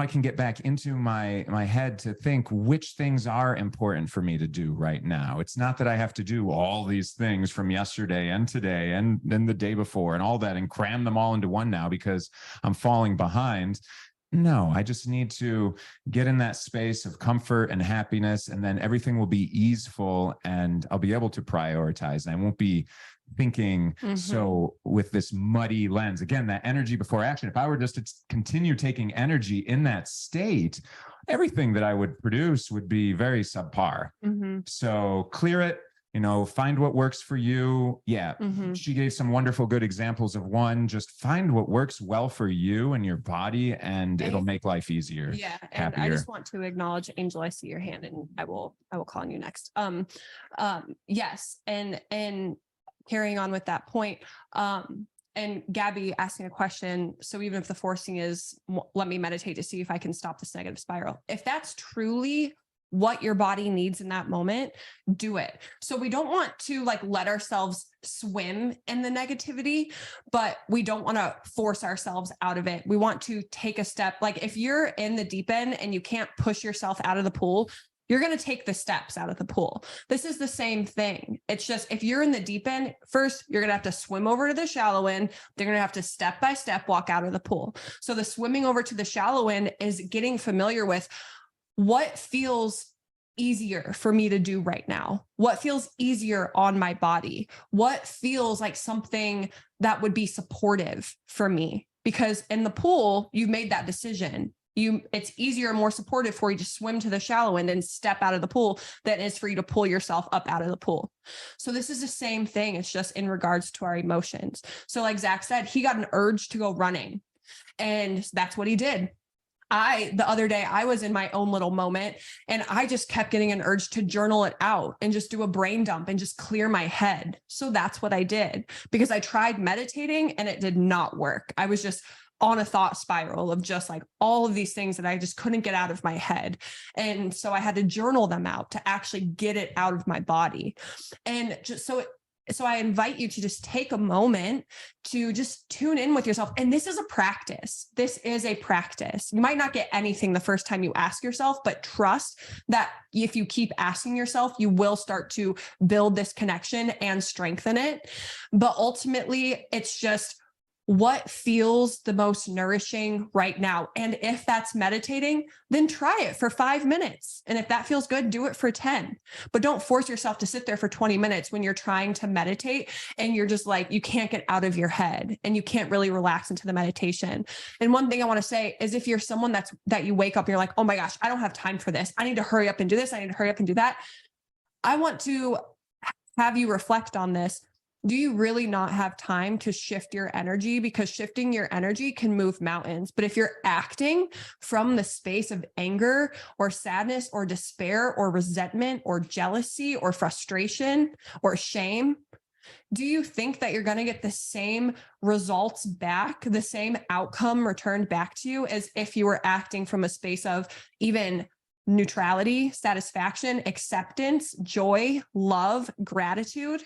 I can get back into my head to think which things are important for me to do right now. It's not that I have to do all these things from yesterday and today and then the day before and all that and cram them all into one now because I'm falling behind. No, I just need to get in that space of comfort and happiness, and then everything will be easeful and I'll be able to prioritize. And I won't be thinking so with this muddy lens. Again, that energy before action. If I were just to continue taking energy in that state, everything that I would produce would be very subpar. So clear it, find what works for you. Yeah. Mhm. She gave some wonderful, good examples of one. Just find what works well for you and your body, and it'll make life easier. Yeah. And I Happier. just want to acknowledge, Angel, I see your hand, and I will call on you next. Yes. And carrying on with that point, and Gabby asking a question. So even if the forcing is, let me meditate to see if I can stop this negative spiral. If that's truly what your body needs in that moment, do it. So we don't want to like let ourselves swim in the negativity, but we don't want to force ourselves out of it. We want to take a step. Like if you're in the deep end and you can't push yourself out of the pool, you're going to take the steps out of the pool. This is the same thing. It's just, if you're in the deep end, first, you're going to have to swim over to the shallow end. They're going to have to step by step walk out of the pool. So the swimming over to the shallow end is getting familiar with what feels easier for me to do right now, what feels easier on my body, what feels like something that would be supportive for me. Because in the pool, you've made that decision. It's easier and more supportive for you to swim to the shallow end and step out of the pool than it is for you to pull yourself up out of the pool. So this is the same thing. It's just in regards to our emotions. So like Zach said, he got an urge to go running, and that's what he did. The other day, I was in my own little moment, and I just kept getting an urge to journal it out and just do a brain dump and just clear my head. So that's what I did, because I tried meditating and it did not work. I was just on a thought spiral of just like all of these things that I just couldn't get out of my head. And so I had to journal them out to actually get it out of my body. And just so I invite you to just take a moment to just tune in with yourself. And this is a practice. This is a practice. You might not get anything the first time you ask yourself, but trust that if you keep asking yourself, you will start to build this connection and strengthen it. But ultimately, it's just what feels the most nourishing right now. And if that's meditating, then try it for 5 minutes. And if that feels good, do it for 10. But don't force yourself to sit there for 20 minutes when you're trying to meditate and you're just like, you can't get out of your head and you can't really relax into the meditation. And one thing I want to say is, if you're someone that you wake up and you're like, oh my gosh, I don't have time for this. I need to hurry up and do this. I need to hurry up and do that. I want to have you reflect on this. Do you really not have time to shift your energy? Because shifting your energy can move mountains. But if you're acting from the space of anger or sadness or despair or resentment or jealousy or frustration or shame, do you think that you're going to get the same results back, the same outcome returned back to you as if you were acting from a space of even neutrality, satisfaction, acceptance, joy, love, gratitude?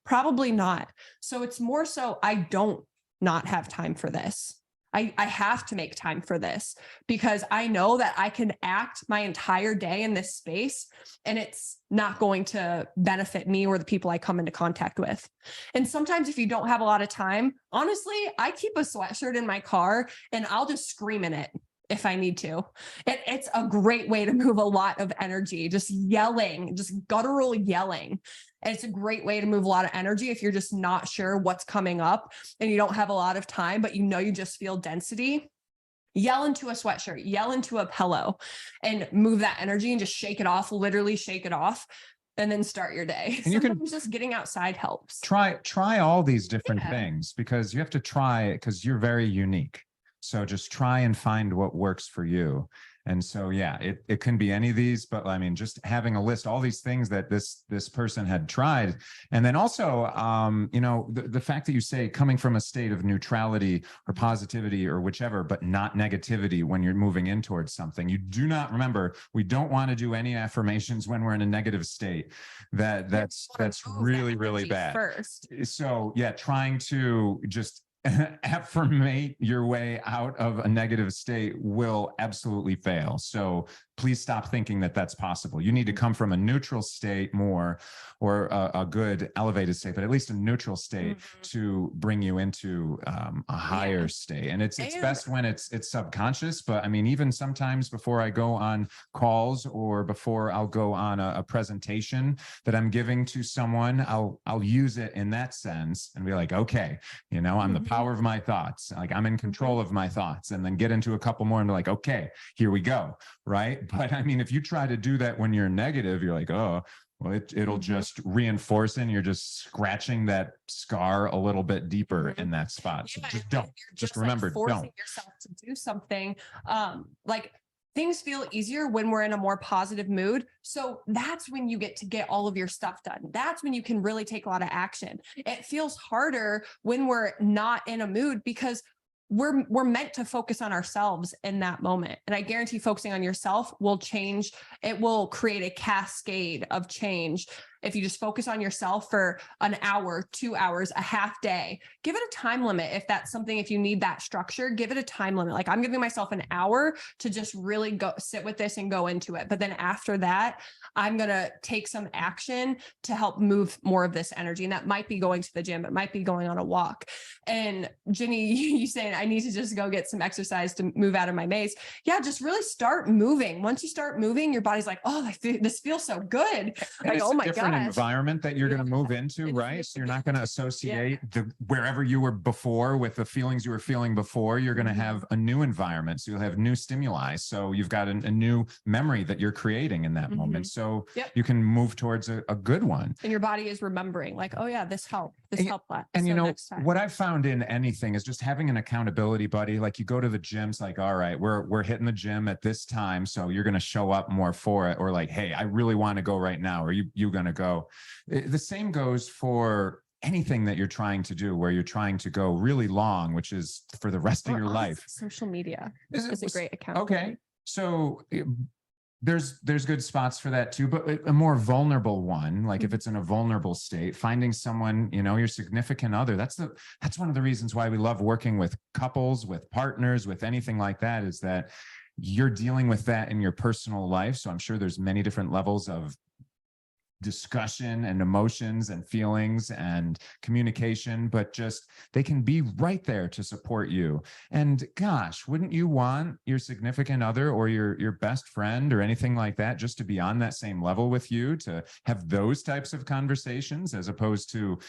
Probably not. So it's more so, I don't not have time for this. I have to make time for this, because I know that I can act my entire day in this space and it's not going to benefit me or the people I come into contact with. And sometimes if you don't have a lot of time, honestly, I keep a sweatshirt in my car and I'll just scream in it if I need to. It's a great way to move a lot of energy, just yelling, just guttural yelling. And it's a great way to move a lot of energy if you're just not sure what's coming up and you don't have a lot of time, but you just feel density. Yell into a sweatshirt, yell into a pillow, and move that energy and just shake it off, literally shake it off, and then start your day. And sometimes just getting outside helps. Try all these different things, because you have to try it, because you're very unique. So just try and find what works for you. And so, yeah, it can be any of these, but I mean, just having a list, all these things that this person had tried. And then also, the fact that you say coming from a state of neutrality or positivity or whichever, but not negativity when you're moving in towards something. You do not, remember, we don't want to do any affirmations when we're in a negative state. That's really, really bad. First. So yeah, trying to just affirmate your way out of a negative state will absolutely fail. So please stop thinking that that's possible. You need to come from a neutral state more, or a good elevated state, but at least a neutral state to bring you into a higher state. And it's best when it's subconscious. But I mean, even sometimes before I go on calls or before I'll go on a presentation that I'm giving to someone, I'll use it in that sense and be like, okay, I'm the power of my thoughts. Like, I'm in control of my thoughts, and then get into a couple more and be like, okay, here we go. Right. But I mean, if you try to do that when you're negative, you're like, oh, Well, it'll just reinforce and you're just scratching that scar a little bit deeper in that spot. So just don't. Just remember, like forcing don't. yourself to do something. Like things feel easier when we're in a more positive mood. So that's when you get to get all of your stuff done. That's when you can really take a lot of action. It feels harder when we're not in a mood because we're meant to focus on ourselves in that moment. And I guarantee focusing on yourself will change. It will create a cascade of change. If you just focus on yourself for an hour, 2 hours, a half day, give it a time limit. If that's something, if you need that structure, give it a time limit. Like I'm giving myself an hour to just really go sit with this and go into it. But then after that, I'm going to take some action to help move more of this energy. And that might be going to the gym. It might be going on a walk. And Jenny, you saying I need to just go get some exercise to move out of my maze. Yeah, just really start moving. Once you start moving, your body's like, oh, this feels so good. Like, oh my God. Environment that you're going to move into, right? So you're not going to associate the wherever you were before with the feelings you were feeling before. You're going to have a new environment. So you'll have new stimuli. So you've got a new memory that you're creating in that moment. So you can move towards a good one. And your body is remembering like, oh yeah, this helped. This helped that. And you know, what I've found in anything is just having an accountability buddy. Like you go to the gym's like, all right, we're hitting the gym at this time. So you're going to show up more for it. Or like, hey, I really want to go right now. Or you going to go. The same goes for anything that you're trying to do, where you're trying to go really long, which is for the rest of your life. Social media is a great account. Okay. So there's good spots for that too, but a more vulnerable one, like if it's in a vulnerable state, finding someone, you know, your significant other, that's one of the reasons why we love working with couples, with partners, with anything like that, is that you're dealing with that in your personal life. So I'm sure there's many different levels of discussion and emotions and feelings and communication, but just they can be right there to support you. And gosh, wouldn't you want your significant other or your best friend or anything like that just to be on that same level with you, to have those types of conversations as opposed to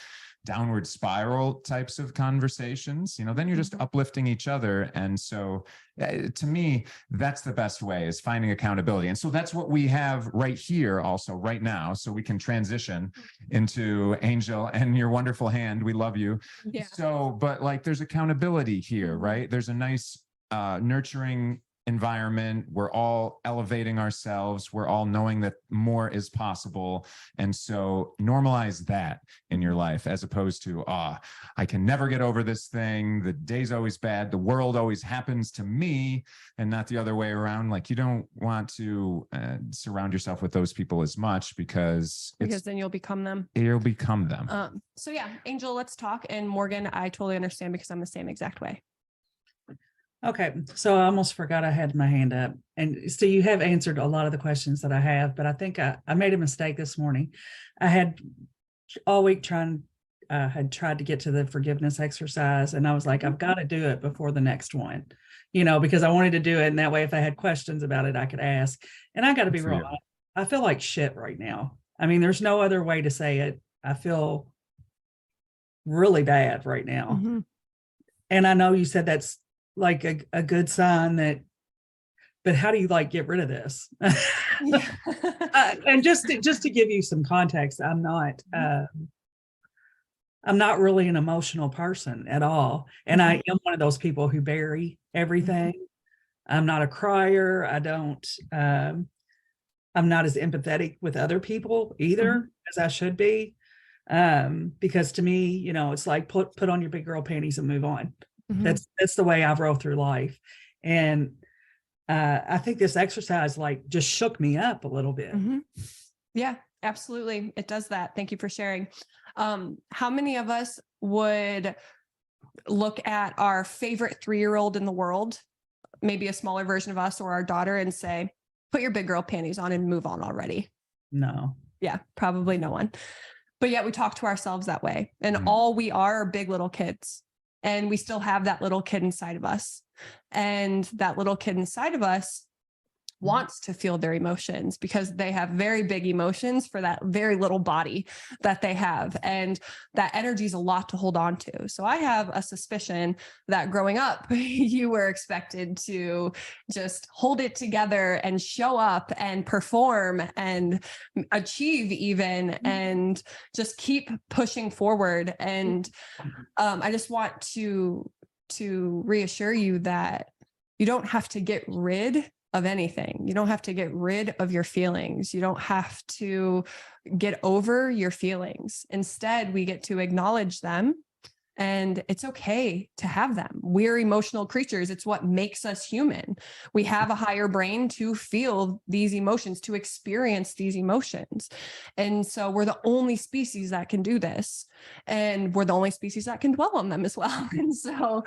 downward spiral types of conversations? You know, then you're just uplifting each other. And so to me, that's the best way, is finding accountability. And so that's what we have right here also right now. So we can transition into Angel and your wonderful hand. We love you. Yeah. So, but like there's accountability here, right? There's a nice nurturing environment. We're all elevating ourselves. We're all knowing that more is possible. And so normalize that in your life, as opposed to, I can never get over this thing. The day's always bad. The world always happens to me and not the other way around. Like you don't want to surround yourself with those people as much, because then you'll become them. You'll become them. So yeah, Angel, let's talk. And Morgan, I totally understand because I'm the same exact way. Okay, so I almost forgot I had my hand up. And so you have answered a lot of the questions that I have, but I think I made a mistake this morning. I had all week had tried to get to the forgiveness exercise, and I was like, I've got to do it before the next one, you know, because I wanted to do it. And that way, if I had questions about it, I could ask. And I got to be real, I feel like shit right now. I mean, there's no other way to say it. I feel really bad right now. And I know you said that's like a good sign, but how do you like get rid of this? And just to give you some context, I'm not really an emotional person at all. And I am one of those people who bury everything. I'm not a crier. I'm not as empathetic with other people either as I should be. Because to me, you know, it's like put on your big girl panties and move on. That's the way I've rolled through life. And I think this exercise like just shook me up a little bit. Yeah, absolutely. It does that. Thank you for sharing. How many of us would look at our favorite 3-year-old in the world, maybe a smaller version of us or our daughter, and say, put your big girl panties on and move on already? No. Yeah, probably no one. But yet we talk to ourselves that way. And all we are big little kids. And we still have that little kid inside of us. And that little kid inside of us wants to feel their emotions because they have very big emotions for that very little body that they have. And that energy is a lot to hold on to. So I have a suspicion that growing up, you were expected to just hold it together and show up and perform and achieve even, and just keep pushing forward. And I just want to reassure you that you don't have to get rid of anything. You don't have to get rid of your feelings. You don't have to get over your feelings. Instead, we get to acknowledge them, and it's okay to have them. We're emotional creatures. It's what makes us human. We have a higher brain to feel these emotions, to experience these emotions. And so we're the only species that can do this. And we're the only species that can dwell on them as well. And so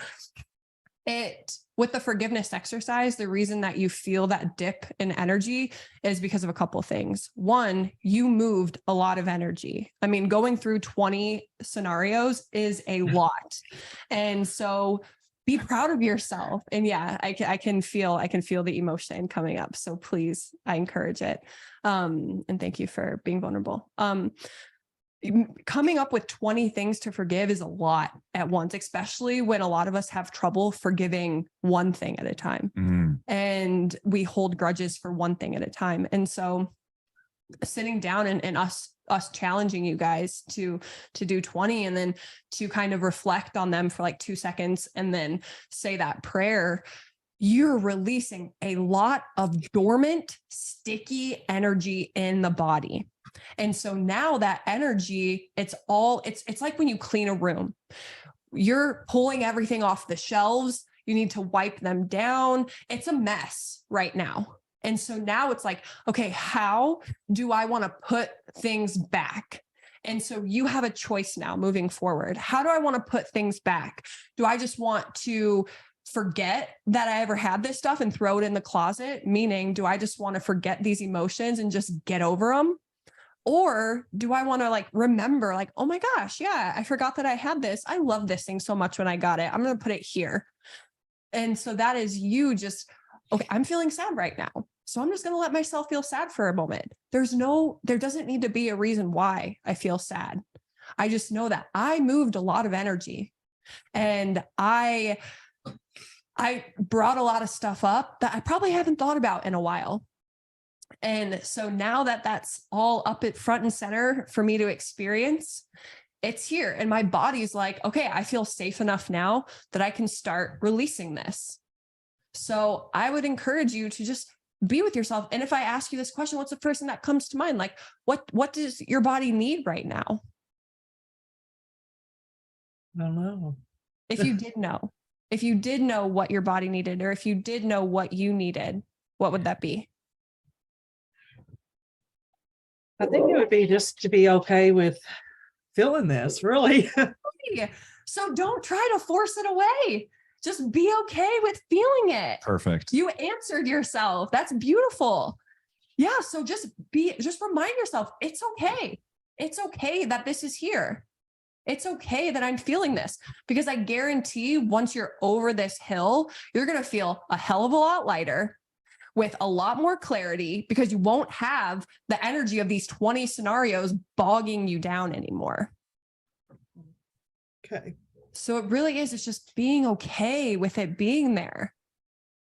with the forgiveness exercise, the reason that you feel that dip in energy is because of a couple of things. One, you moved a lot of energy. I mean, going through 20 scenarios is a lot. And so be proud of yourself. And yeah, I can feel the emotion coming up. So please, I encourage it. And thank you for being vulnerable. Coming up with 20 things to forgive is a lot at once, especially when a lot of us have trouble forgiving one thing at a time. And we hold grudges for one thing at a time. And so sitting down and us challenging you guys to do 20 and then to kind of reflect on them for like 2 seconds and then say that prayer, you're releasing a lot of dormant, sticky energy in the body. And so now that energy, it's like when you clean a room, you're pulling everything off the shelves. You need to wipe them down. It's a mess right now. And so now it's like, okay, how do I want to put things back? And so you have a choice now moving forward. How do I want to put things back? Do I just want to forget that I ever had this stuff and throw it in the closet? Meaning, do I just want to forget these emotions and just get over them? Or do I want to like remember like, oh my gosh, yeah, I forgot that I had this. I love this thing so much when I got it. I'm going to put it here. And so that is you just, okay, I'm feeling sad right now. So I'm just going to let myself feel sad for a moment. There doesn't need to be a reason why I feel sad. I just know that I moved a lot of energy and I brought a lot of stuff up that I probably haven't thought about in a while. And so now that that's all up at front and center for me to experience, it's here. And my body's like, okay, I feel safe enough now that I can start releasing this. So I would encourage you to just be with yourself. And if I ask you this question, what's the first thing that comes to mind? Like, what does your body need right now? I don't know. If you did know what your body needed, or if you did know what you needed, what would that be? I think it would be just to be okay with feeling this, really. So don't try to force it away. Just be okay with feeling it. Perfect. You answered yourself. That's beautiful. Yeah. So just remind yourself, it's okay. It's okay that this is here. It's okay that I'm feeling this, because I guarantee once you're over this hill, you're going to feel a hell of a lot lighter, with a lot more clarity, because you won't have the energy of these 20 scenarios bogging you down anymore. Okay. So it really is, it's just being okay with it being there.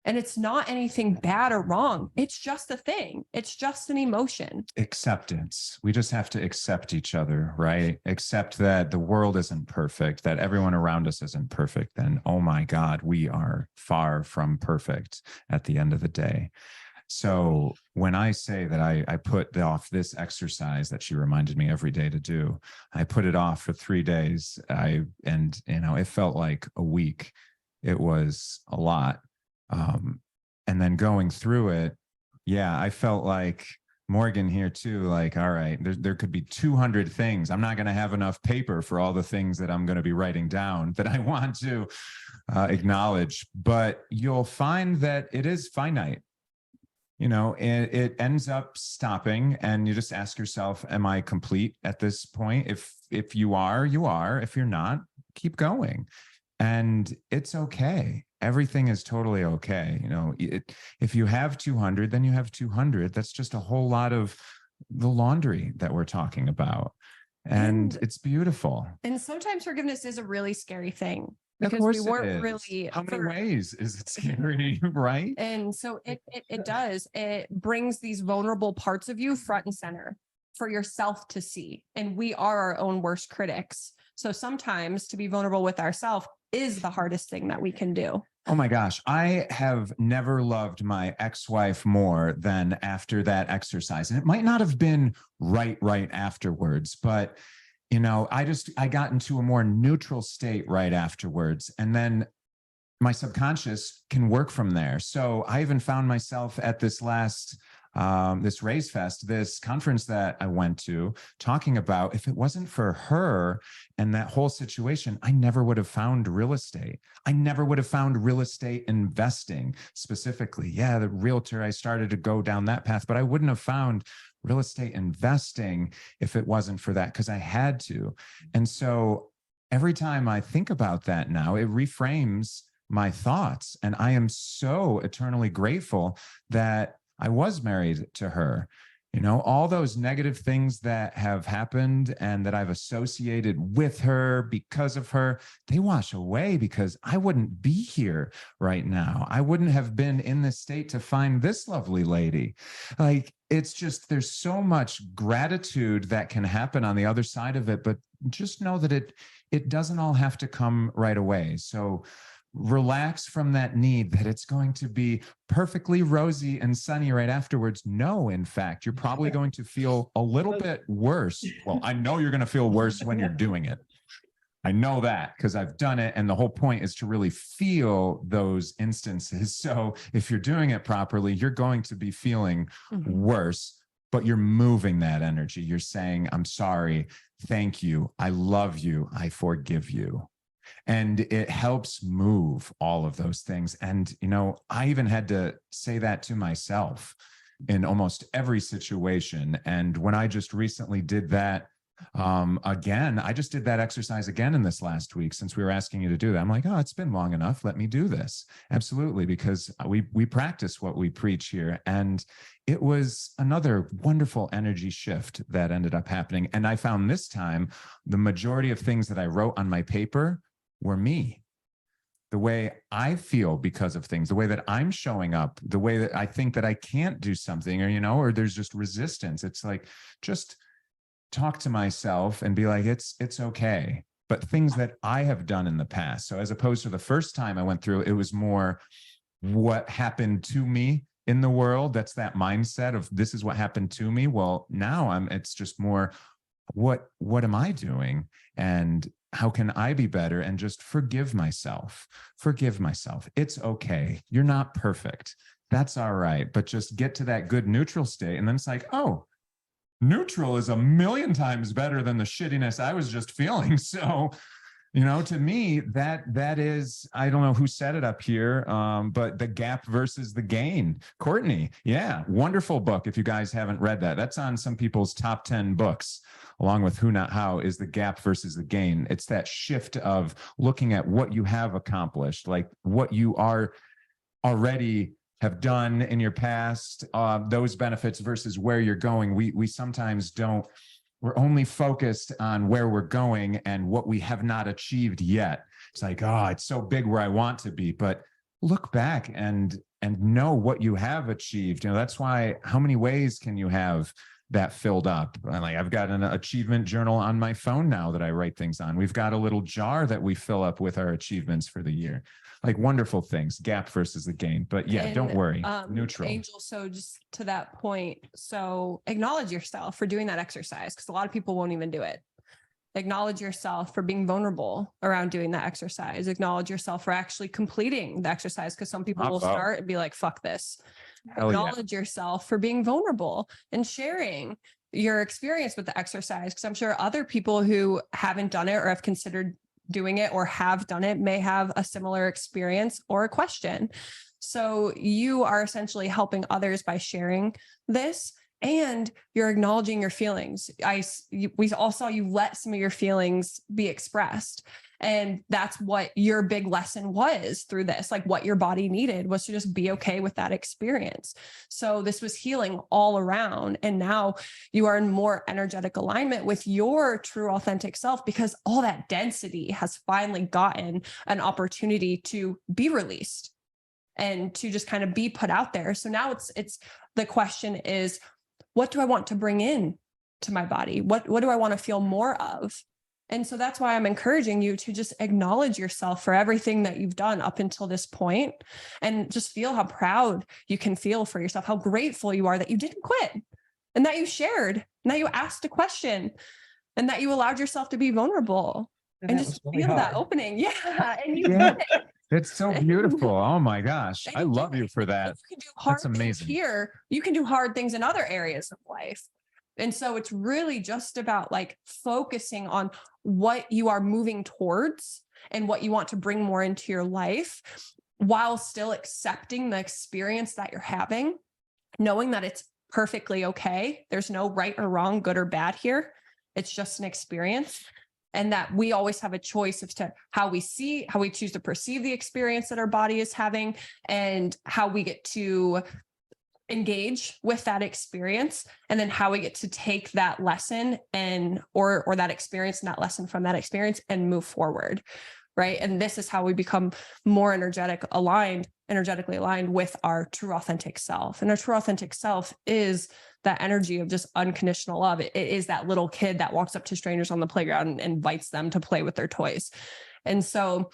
And it's not anything bad or wrong. It's just a thing. It's just an emotion. Acceptance. We just have to accept each other, right? Accept that the world isn't perfect, that everyone around us isn't perfect. Then, oh my God, we are far from perfect at the end of the day. So when I say that I put off this exercise that she reminded me every day to do, I put it off for 3 days. It felt like a week. It was a lot. And then going through it, yeah, I felt like Morgan here too, like, all right, there could be 200 things. I'm not going to have enough paper for all the things that I'm going to be writing down that I want to acknowledge, but you'll find that it is finite. It ends up stopping, and you just ask yourself, am I complete at this point? If you are, you are. If you're not, keep going. And it's okay. everything is totally okay. You know, if you have 200, then you have 200. That's just a whole lot of the laundry that we're talking about. And it's beautiful. And sometimes forgiveness is a really scary thing Of because course we weren't it is. really. How many ways is it scary, right? And so it does. It brings these vulnerable parts of you front and center for yourself to see. And we are our own worst critics. So sometimes to be vulnerable with ourselves is the hardest thing that we can do. Oh my gosh, I have never loved my ex-wife more than after that exercise. And it might not have been right afterwards, but you know, I got into a more neutral state right afterwards. And then my subconscious can work from there. So I even found myself at this last this Raise Fest, this conference that I went to, talking about if it wasn't for her and that whole situation, I never would have found real estate. I never would have found real estate investing specifically. Yeah, the realtor, I started to go down that path, but I wouldn't have found real estate investing if it wasn't for that, because I had to. And so every time I think about that now, it reframes my thoughts. And I am so eternally grateful that I was married to her. You know, all those negative things that have happened and that I've associated with her because of her, they wash away, because I wouldn't be here right now. I wouldn't have been in this state to find this lovely lady. Like, it's just, there's so much gratitude that can happen on the other side of it, but just know that it doesn't all have to come right away. So relax from that need that it's going to be perfectly rosy and sunny right afterwards. No, in fact, you're probably going to feel a little bit worse. Well, I know you're going to feel worse when you're doing it. I know that because I've done it. And the whole point is to really feel those instances. So if you're doing it properly, you're going to be feeling worse, but you're moving that energy. You're saying, I'm sorry. Thank you. I love you. I forgive you. And it helps move all of those things. And, you know, I even had to say that to myself in almost every situation. And when I just recently did that again, I just did that exercise again in this last week, since we were asking you to do that. I'm like, oh, it's been long enough. Let me do this. Absolutely. Because we practice what we preach here. And it was another wonderful energy shift that ended up happening. And I found this time, the majority of things that I wrote on my paper were me. The way I feel because of things, the way that I'm showing up, the way that I think that I can't do something, or, you know, or there's just resistance. It's like, just talk to myself and be like, it's okay. But things that I have done in the past. So as opposed to the first time I went through, it was more what happened to me in the world. That's that mindset of this is what happened to me. Well, now it's just more, what am I doing? And how can I be better? And just forgive myself. Forgive myself. It's okay. You're not perfect. That's all right. But just get to that good neutral state. And then it's like, oh, neutral is a million times better than the shittiness I was just feeling. So, you know, to me, that is, I don't know who set it up here, but The Gap versus the Gain. Courtney, yeah, wonderful book. If you guys haven't read that, that's on some people's top 10 books, along with Who Not How, is The Gap versus the Gain. It's that shift of looking at what you have accomplished, like what you are already have done in your past, those benefits versus where you're going. We sometimes don't. We're only focused on where we're going and what we have not achieved yet. It's like, oh, it's so big where I want to be, but look back and know what you have achieved. You know, that's why, how many ways can you have that filled up? And like, I've got an achievement journal on my phone now that I write things on. We've got a little jar that we fill up with our achievements for the year. Like, wonderful things. Gap versus the gain. But yeah, don't worry. Neutral. Angel, so just to that point, so acknowledge yourself for doing that exercise, because a lot of people won't even do it. Acknowledge yourself for being vulnerable around doing that exercise. Acknowledge yourself for actually completing the exercise, because some people will start and be like, fuck this. Acknowledge yourself for being vulnerable and sharing your experience with the exercise, because I'm sure other people who haven't done it or have considered doing it or have done it may have a similar experience or a question. So you are essentially helping others by sharing this, and you're acknowledging your feelings. We all saw you let some of your feelings be expressed. And that's what your big lesson was through this. Like what your body needed was to just be okay with that experience. So this was healing all around. And now you are in more energetic alignment with your true authentic self, because all that density has finally gotten an opportunity to be released and to just kind of be put out there. So now it's the question is, what do I want to bring in to my body? What do I want to feel more of? And so that's why I'm encouraging you to just acknowledge yourself for everything that you've done up until this point, and just feel how proud you can feel for yourself, how grateful you are that you didn't quit, and that you shared, and that you asked a question, and that you allowed yourself to be vulnerable and that just was really feel that hard. opening. Yeah. And you Yeah. did it. It's so beautiful. Oh my gosh. And I you love did you it. for that. You can do hard That's things amazing. here. You can do hard things in other areas of life. And so it's really just about like focusing on what you are moving towards and what you want to bring more into your life, while still accepting the experience that you're having, knowing that it's perfectly okay. There's no right or wrong, good or bad here. It's just an experience. And that we always have a choice as to how we choose to perceive the experience that our body is having, and how we get to engage with that experience, and then how we get to take that lesson and or that experience and that lesson from that experience and move forward. Right. And this is how we become more energetically aligned with our true authentic self. And our true authentic self is that energy of just unconditional love. It is that little kid that walks up to strangers on the playground and invites them to play with their toys. And so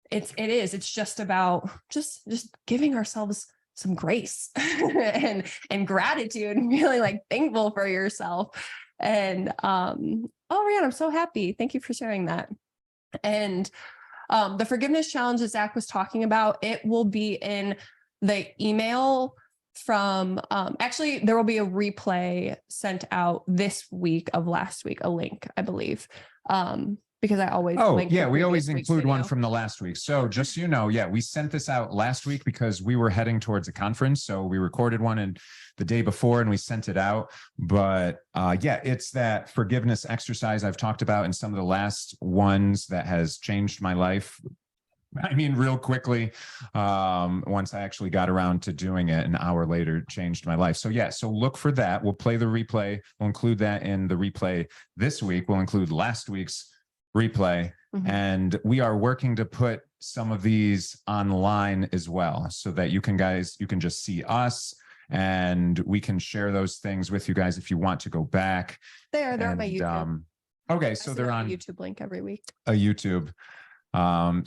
it's just about just giving ourselves some grace and gratitude, and feeling like thankful for yourself. And Rhiannon, I'm so happy. Thank you for sharing that. And the forgiveness challenge that Zach was talking about, it will be in the email from, actually, there will be a replay sent out this week of last week, a link, I believe, because I always link the we always previous week's include one video. from the last week. So just so you know, we sent this out last week because we were heading towards a conference. So we recorded one and the day before and we sent it out. But it's that forgiveness exercise I've talked about in some of the last ones that has changed my life. I mean, real quickly, once I actually got around to doing it, an hour later, changed my life. So so look for that. We'll play the replay. We'll include that in the replay this week. We'll include last week's replay. Mhm. And we are working to put some of these online as well, so that you can just see us, and we can share those things with you guys if you want to go back. They're on my YouTube. Okay, I so send they're out a on YouTube link every week. a YouTube.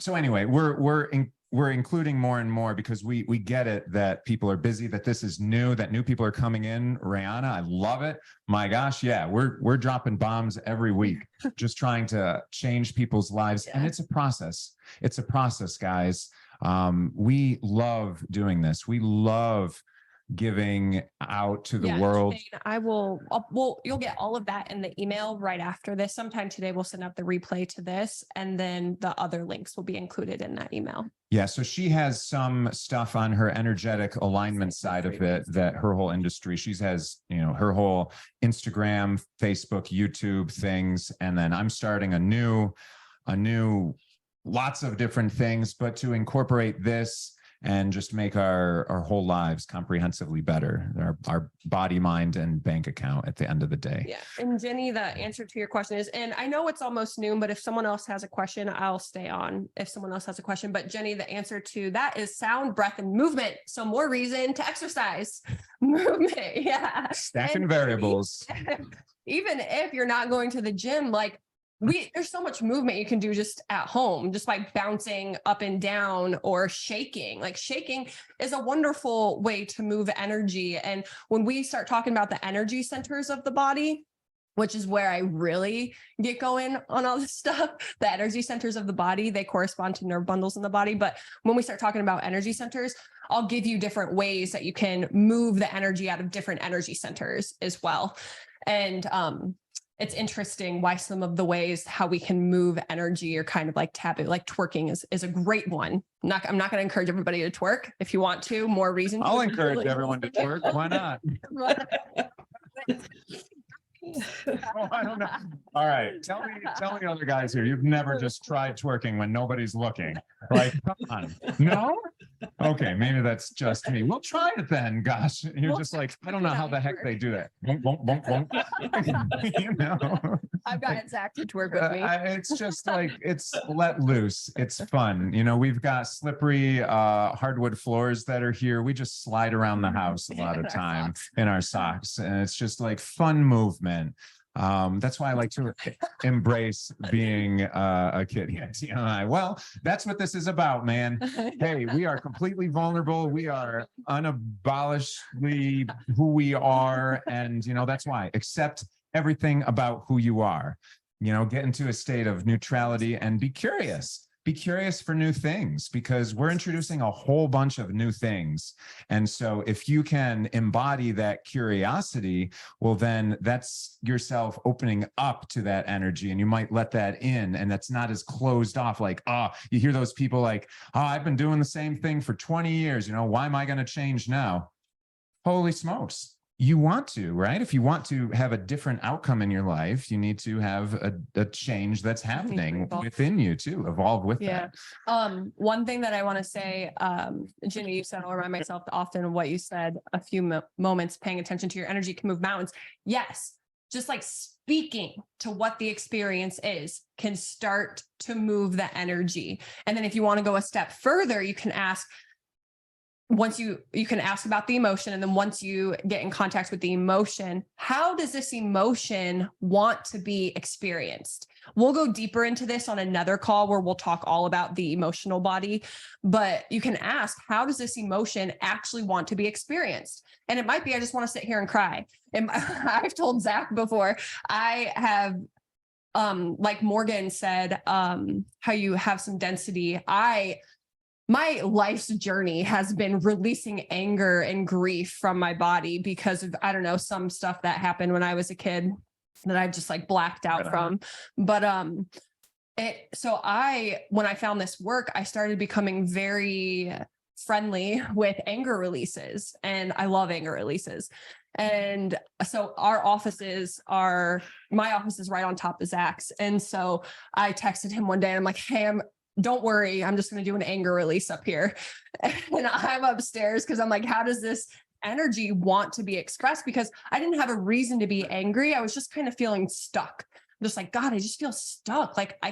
So anyway, we're including more and more because we get it that people are busy, that this is new, that new people are coming in. Rihanna, I love it. My gosh, we're dropping bombs every week, just trying to change people's lives. And it's a process. It's a process, guys. We love doing this. We love giving out to the world. Shane, you'll get all of that in the email right after this. Sometime today, we'll send out the replay to this, and then the other links will be included in that email. Yeah. So she has some stuff on her energetic alignment side of it, that her whole industry, she has, her whole Instagram, Facebook, YouTube things. And then I'm starting a new, lots of different things, but to incorporate this and just make our whole lives comprehensively better, our body, mind, and bank account at the end of the day. Yeah. And Jenny, the answer to your question is, and I know it's almost noon, but if someone else has a question, I'll stay on if someone else has a question. But Jenny, the answer to that is sound, breath, and movement. So more reason to exercise. Movement. Yeah. Stacking variables. Even if you're not going to the gym, like there's so much movement you can do just at home, just by bouncing up and down or shaking. Like shaking is a wonderful way to move energy. And when we start talking about the energy centers of the body, which is where I really get going on all this stuff, the energy centers of the body, they correspond to nerve bundles in the body. But when we start talking about energy centers, I'll give you different ways that you can move the energy out of different energy centers as well. And it's interesting why some of the ways how we can move energy are kind of like taboo, like twerking is a great one. I'm not going to encourage everybody to twerk. If you want to, more reason. I'll encourage everyone to twerk. Why not? Oh, I don't know. All right. Tell me other guys here. You've never just tried twerking when nobody's looking. Like, come on. No? Okay, maybe that's just me. We'll try it then. Gosh, you're just like, I don't know how the heck they do that. Bonk, bonk, bonk, bonk. You know? I've got Zach to twerk with me. It's just like, it's let loose. It's fun. You know, we've got slippery hardwood floors that are here. We just slide around the house a lot of time in our socks. And it's just like fun movement. That's why I like to embrace being a kid. Yeah, well, that's what this is about, man. Hey, we are completely vulnerable. We are unabolishedly who we are. And, you know, that's why accept everything about who you are, you know, get into a state of neutrality and be curious. Be curious for new things because we're introducing a whole bunch of new things. And so if you can embody that curiosity, well, then that's yourself opening up to that energy and you might let that in. And that's not as closed off like, you hear those people like, I've been doing the same thing for 20 years. You know, why am I going to change now? Holy smokes. You want to, right? If you want to have a different outcome in your life, you need to have a change that's happening within you to evolve with that. One thing that I want to say, Ginny, you said, I'll remind myself often of what you said a few moments, paying attention to your energy can move mountains. Yes. Just like speaking to what the experience is can start to move the energy. And then if you want to go a step further, you can ask, once you can ask about the emotion. And then once you get in contact with the emotion, how does this emotion want to be experienced? We'll go deeper into this on another call where we'll talk all about the emotional body, but you can ask, how does this emotion actually want to be experienced? And it might be, I just want to sit here and cry. And I've told Zach before, I have, like Morgan said, how you have some density. My life's journey has been releasing anger and grief from my body because of, I don't know, some stuff that happened when I was a kid that I've just like blacked out from. But when I found this work, I started becoming very friendly with anger releases, and I love anger releases. And so my office is right on top of Zach's. And so I texted him one day and I'm like, hey, don't worry, I'm just going to do an anger release up here. And I'm upstairs because I'm like, how does this energy want to be expressed? Because I didn't have a reason to be angry. I was just kind of feeling stuck. I'm just like, God, I just feel stuck. Like I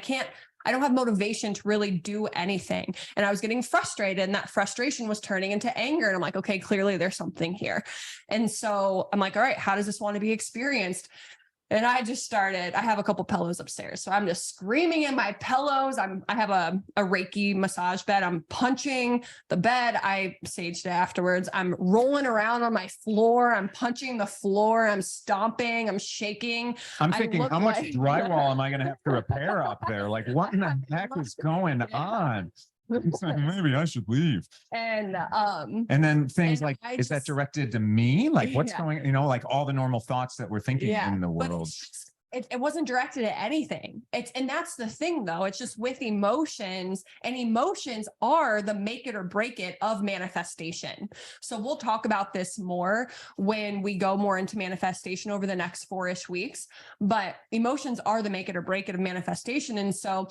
don't have motivation to really do anything. And I was getting frustrated, and that frustration was turning into anger. And I'm like, okay, clearly there's something here. And so I'm like, all right, how does this want to be experienced? And I have a couple pillows upstairs. So I'm just screaming in my pillows. I have a Reiki massage bed. I'm punching the bed. I saged it afterwards. I'm rolling around on my floor. I'm punching the floor. I'm stomping. I'm shaking. I'm thinking, how much drywall am I going to have to repair up there? Like, what in the heck is going on? It's like, maybe I should leave. And then things like, is that directed to me? Like what's going, you know, like all the normal thoughts that we're thinking in the world. It wasn't directed at anything. And that's the thing though. It's just with emotions, and emotions are the make it or break it of manifestation. So we'll talk about this more when we go more into manifestation over the next 4-ish weeks, but emotions are the make it or break it of manifestation. And so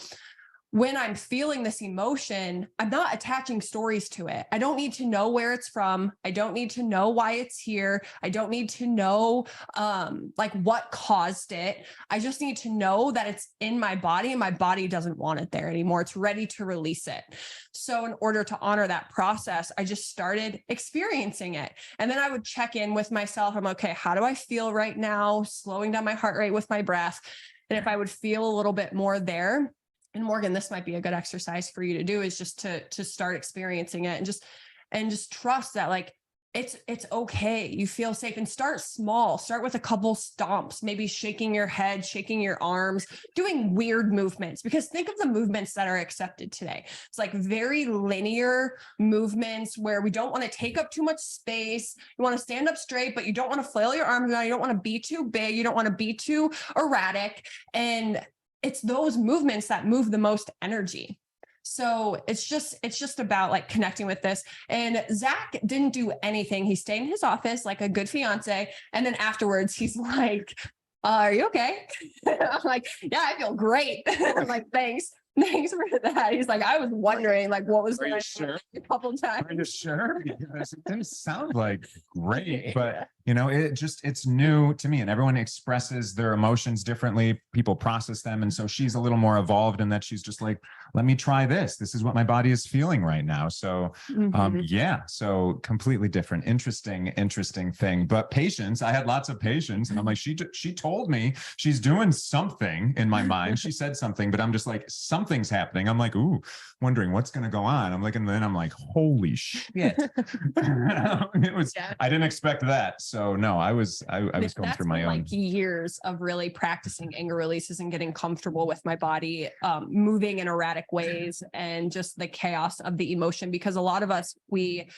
when I'm feeling this emotion, I'm not attaching stories to it. I don't need to know where it's from. I don't need to know why it's here. I don't need to know like what caused it. I just need to know that it's in my body and my body doesn't want it there anymore. It's ready to release it. So in order to honor that process, I just started experiencing it. And then I would check in with myself. I'm okay, how do I feel right now? Slowing down my heart rate with my breath. And if I would feel a little bit more there, and Morgan, this might be a good exercise for you to do, is just to start experiencing it and just trust that like it's okay. You feel safe, and start small. Start with a couple stomps, maybe shaking your head, shaking your arms, doing weird movements, because think of the movements that are accepted today. It's like very linear movements where we don't want to take up too much space. You want to stand up straight, but you don't want to flail your arms around. You don't want to be too big. You don't want to be too erratic. And it's those movements that move the most energy. So it's just about like connecting with this. And Zach didn't do anything. He stayed in his office like a good fiance. And then afterwards he's like, are you okay? I'm like, yeah, I feel great. I'm like, thanks. Thanks for that. He's like, I was wondering like what was Are you going on sure? a couple of times. Are you sure? Because it didn't sound like great, but it's new to me, and everyone expresses their emotions differently. People process them. And so she's a little more evolved in that she's just like, let me try this. This is what my body is feeling right now. So so completely different, interesting thing. But patience, I had lots of patience, and I'm like, she told me she's doing something in my mind. She said something, but I'm just like, something's happening. I'm like, ooh, wondering what's going to go on. I'm like, and then I'm like, holy shit. It was, I didn't expect that. So no, I was going through my own. Like years of really practicing anger releases and getting comfortable with my body, moving in erratic ways, and just the chaos of the emotion. Because a lot of us, we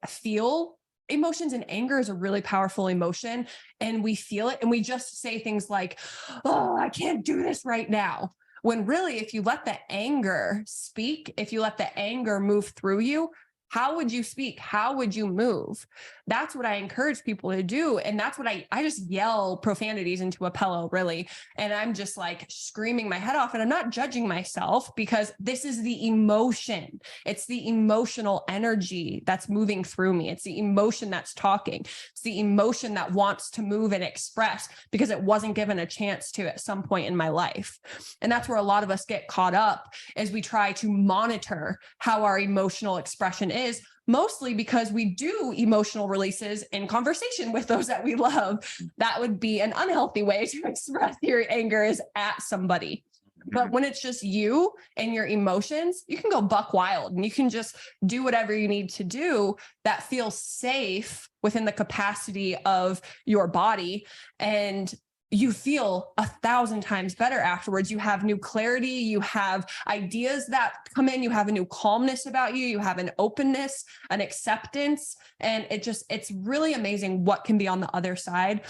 feel emotions, and anger is a really powerful emotion, and we feel it, and we just say things like, oh, I can't do this right now. When really, if you let the anger speak, if you let the anger move through you, how would you speak? How would you move? That's what I encourage people to do. And that's what I just yell profanities into a pillow, really. And I'm just like screaming my head off, and I'm not judging myself, because this is the emotion. It's the emotional energy that's moving through me. It's the emotion that's talking. It's the emotion that wants to move and express, because it wasn't given a chance to at some point in my life. And that's where a lot of us get caught up, as we try to monitor how our emotional expression is, mostly because we do emotional releases in conversation with those that we love. That would be an unhealthy way to express your anger, is at somebody. But when it's just you and your emotions, you can go buck wild, and you can just do whatever you need to do that feels safe within the capacity of your body. And you feel 1,000 times better afterwards. You have new clarity. You have ideas that come in. You have a new calmness about you. You have an openness, an acceptance. And it's really amazing what can be on the other side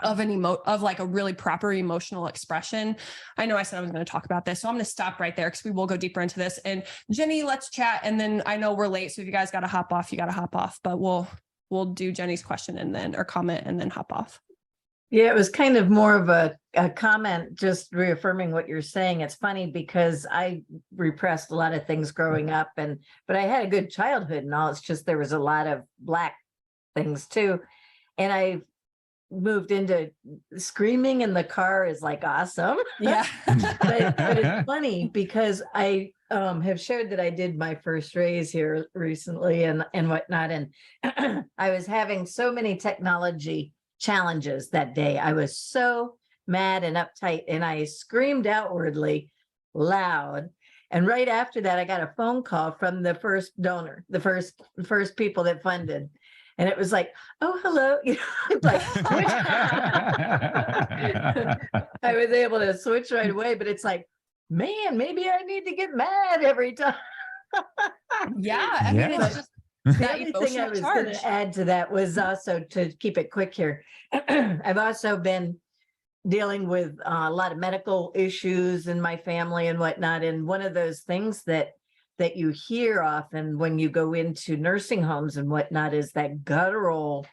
of like a really proper emotional expression. I know I said I was going to talk about this, so I'm going to stop right there, because we will go deeper into this. And Jenny, let's chat. And then I know we're late, so if you guys got to hop off, you got to hop off, but we'll do Jenny's question or comment and then hop off. Yeah, it was kind of more of a comment, just reaffirming what you're saying. It's funny because I repressed a lot of things growing up, but I had a good childhood and all. It's just there was a lot of Black things too. And I moved into screaming in the car is like awesome. Yeah. but it's funny because I have shared that I did my first raise here recently and whatnot. And I was having so many technology challenges that day. I was so mad and uptight, and I screamed outwardly loud. And right after that, I got a phone call from the first donor, the first people that funded. And it was like, oh, hello. You know, like I was able to switch right away, but it's like, man, maybe I need to get mad every time. Yeah. I mean, it's just the other thing I was going to add to that was also, to keep it quick here, I've also been dealing with a lot of medical issues in my family and whatnot. And one of those things that you hear often when you go into nursing homes and whatnot is that guttural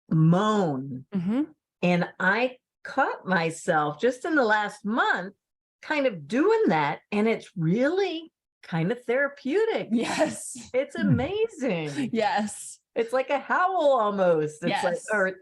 moan. And I caught myself just in the last month kind of doing that. And it's really kind of therapeutic. Yes. It's amazing. Yes. It's like a howl almost. It's yes. like, or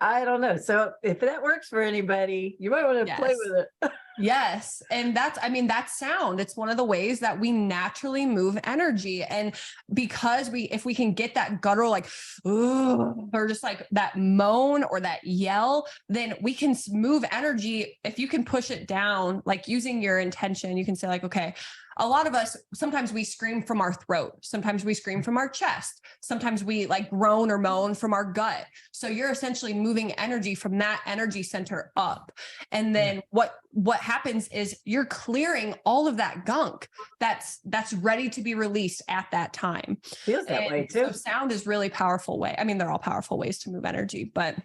I don't know. So if that works for anybody, you might want to play with it. Yes. And that sound, it's one of the ways that we naturally move energy. And because if we can get that guttural, like, ooh, or just like that moan or that yell, then we can move energy. If you can push it down, like using your intention, you can say like, okay, a lot of us, sometimes we scream from our throat. Sometimes we scream from our chest. Sometimes we like groan or moan from our gut. So you're essentially moving energy from that energy center up. And then what happens is you're clearing all of that gunk that's ready to be released at that time. Feels that way too. So sound is really powerful way. I mean, they're all powerful ways to move energy, but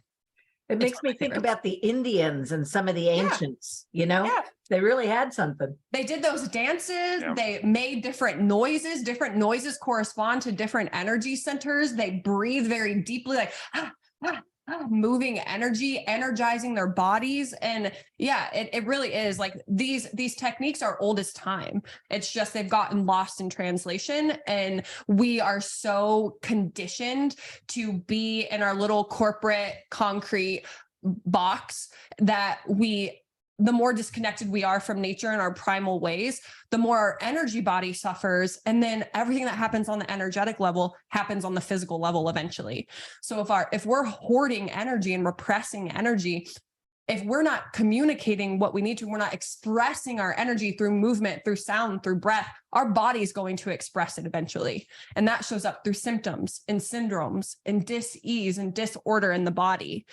it makes me think about the Indians and some of the ancients, you know, they really had something. They did those dances. Yeah. They made different noises. Different noises correspond to different energy centers. They breathe very deeply, like, moving energy, energizing their bodies. And yeah, it really is like these techniques are old as time. It's just they've gotten lost in translation, and we are so conditioned to be in our little corporate concrete box that the more disconnected we are from nature and our primal ways, the more our energy body suffers. And then everything that happens on the energetic level happens on the physical level eventually. So if we're hoarding energy and repressing energy, if we're not communicating what we need to, we're not expressing our energy through movement, through sound, through breath, our body's going to express it eventually. And that shows up through symptoms and syndromes and dis-ease and disorder in the body.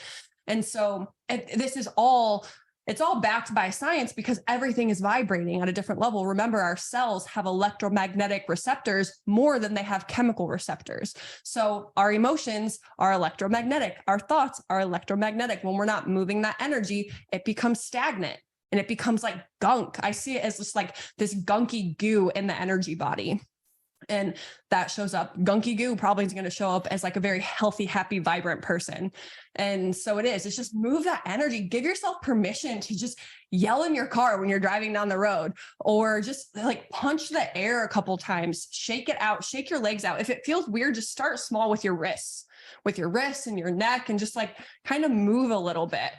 And so it's all backed by science because everything is vibrating at a different level. Remember, our cells have electromagnetic receptors more than they have chemical receptors. So our emotions are electromagnetic. Our thoughts are electromagnetic. When we're not moving that energy, it becomes stagnant and it becomes like gunk. I see it as just like this gunky goo in the energy body. And that shows up. Gunky goo probably is going to show up as like a very healthy, happy, vibrant person. And so it's just move that energy, give yourself permission to just yell in your car when you're driving down the road, or just like punch the air a couple times, shake it out, shake your legs out. If it feels weird, just start small with your wrists and your neck, and just like kind of move a little bit.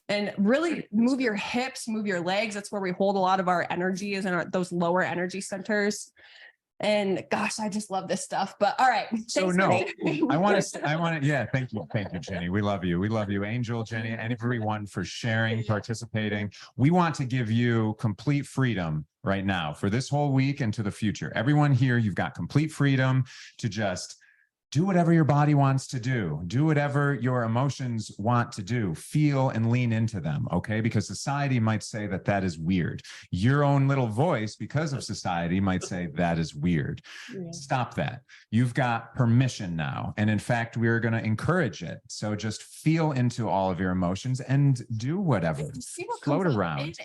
And really move your hips, move your legs. That's where we hold a lot of our energy, is in those lower energy centers. And gosh, I just love this stuff. But all right. So no, I want to, yeah, thank you, Jenny. We love you. We love you, Angel, Jenny, and everyone for sharing, participating. We want to give you complete freedom right now for this whole week and to the future. Everyone here, you've got complete freedom to just do whatever your body wants to do whatever your emotions want to do, feel and lean into them, okay? Because society might say that that is weird. Your own little voice, because of society, might say that is weird. Yeah. Stop that. You've got permission now. And in fact, we're going to encourage it. So just feel into all of your emotions and do whatever. See what float comes around in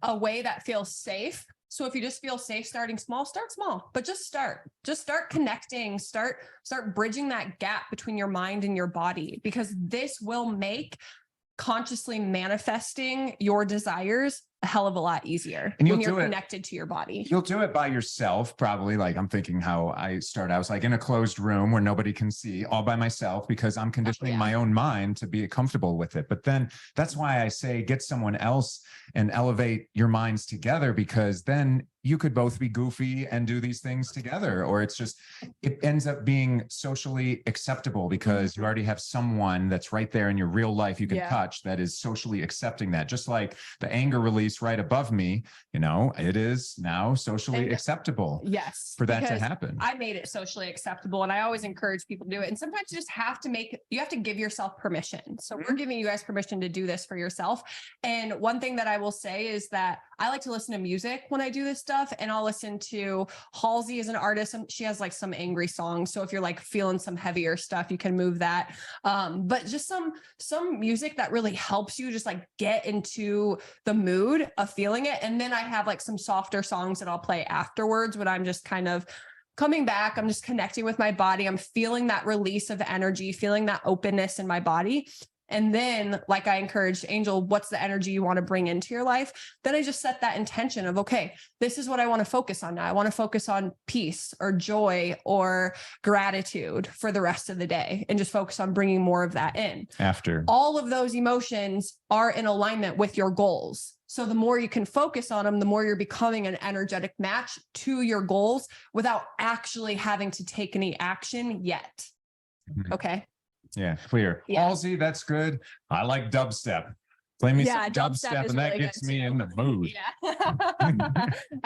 a way that feels safe. So if you just feel safe starting small, start small, but just start connecting, start bridging that gap between your mind and your body, because this will make consciously manifesting your desires a hell of a lot easier when you're connected to your body. You'll do it by yourself, probably. Like, I'm thinking how I start. I was like in a closed room where nobody can see, all by myself, because I'm conditioning my own mind to be comfortable with it. But then that's why I say get someone else and elevate your minds together, because then you could both be goofy and do these things together. Or it ends up being socially acceptable because you already have someone that's right there in your real life you can touch that is socially accepting that. Just like the anger release right above me, it is now socially acceptable. Yes. For that to happen. I made it socially acceptable, and I always encourage people to do it. And sometimes you just have to give yourself permission. So we're giving you guys permission to do this for yourself. And one thing that I will say is that I like to listen to music when I do this stuff, and I'll listen to Halsey as an artist. And she has like some angry songs. So if you're like feeling some heavier stuff, you can move that. But just some music that really helps you just like get into the mood of feeling it. And then I have like some softer songs that I'll play afterwards when I'm just kind of coming back. I'm just connecting with my body. I'm feeling that release of energy, feeling that openness in my body. And then, like I encouraged Angel, what's the energy you want to bring into your life? Then I just set that intention of, okay, this is what I want to focus on now. I want to focus on peace or joy or gratitude for the rest of the day, and just focus on bringing more of that in. After all of those emotions are in alignment with your goals. So the more you can focus on them, the more you're becoming an energetic match to your goals without actually having to take any action yet. Okay. Yeah, clear. Halsey, that's good. I like dubstep. Play me some dubstep, and that really gets me in the mood. Yeah.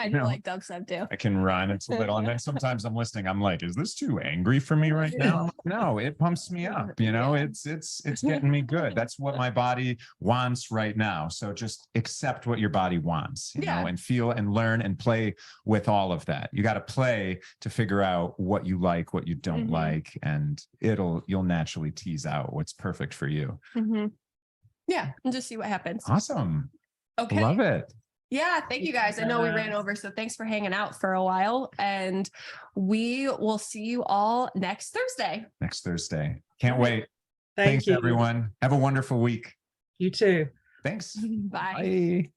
I do like dubstep too. I can run. It's a little, and then sometimes I'm listening. I'm like, is this too angry for me right now? No, it pumps me up. It's getting me good. That's what my body wants right now. So just accept what your body wants, and feel and learn and play with all of that. You got to play to figure out what you like, what you don't like, and you'll naturally tease out what's perfect for you. Yeah, and just see what happens. Awesome. Okay. Love it. Yeah, thank you guys. I know we ran over, so thanks for hanging out for a while, and we will see you all next Thursday. Can't wait. Thank Thanks, you. everyone. Have a wonderful week. You too. Thanks. Bye. Bye.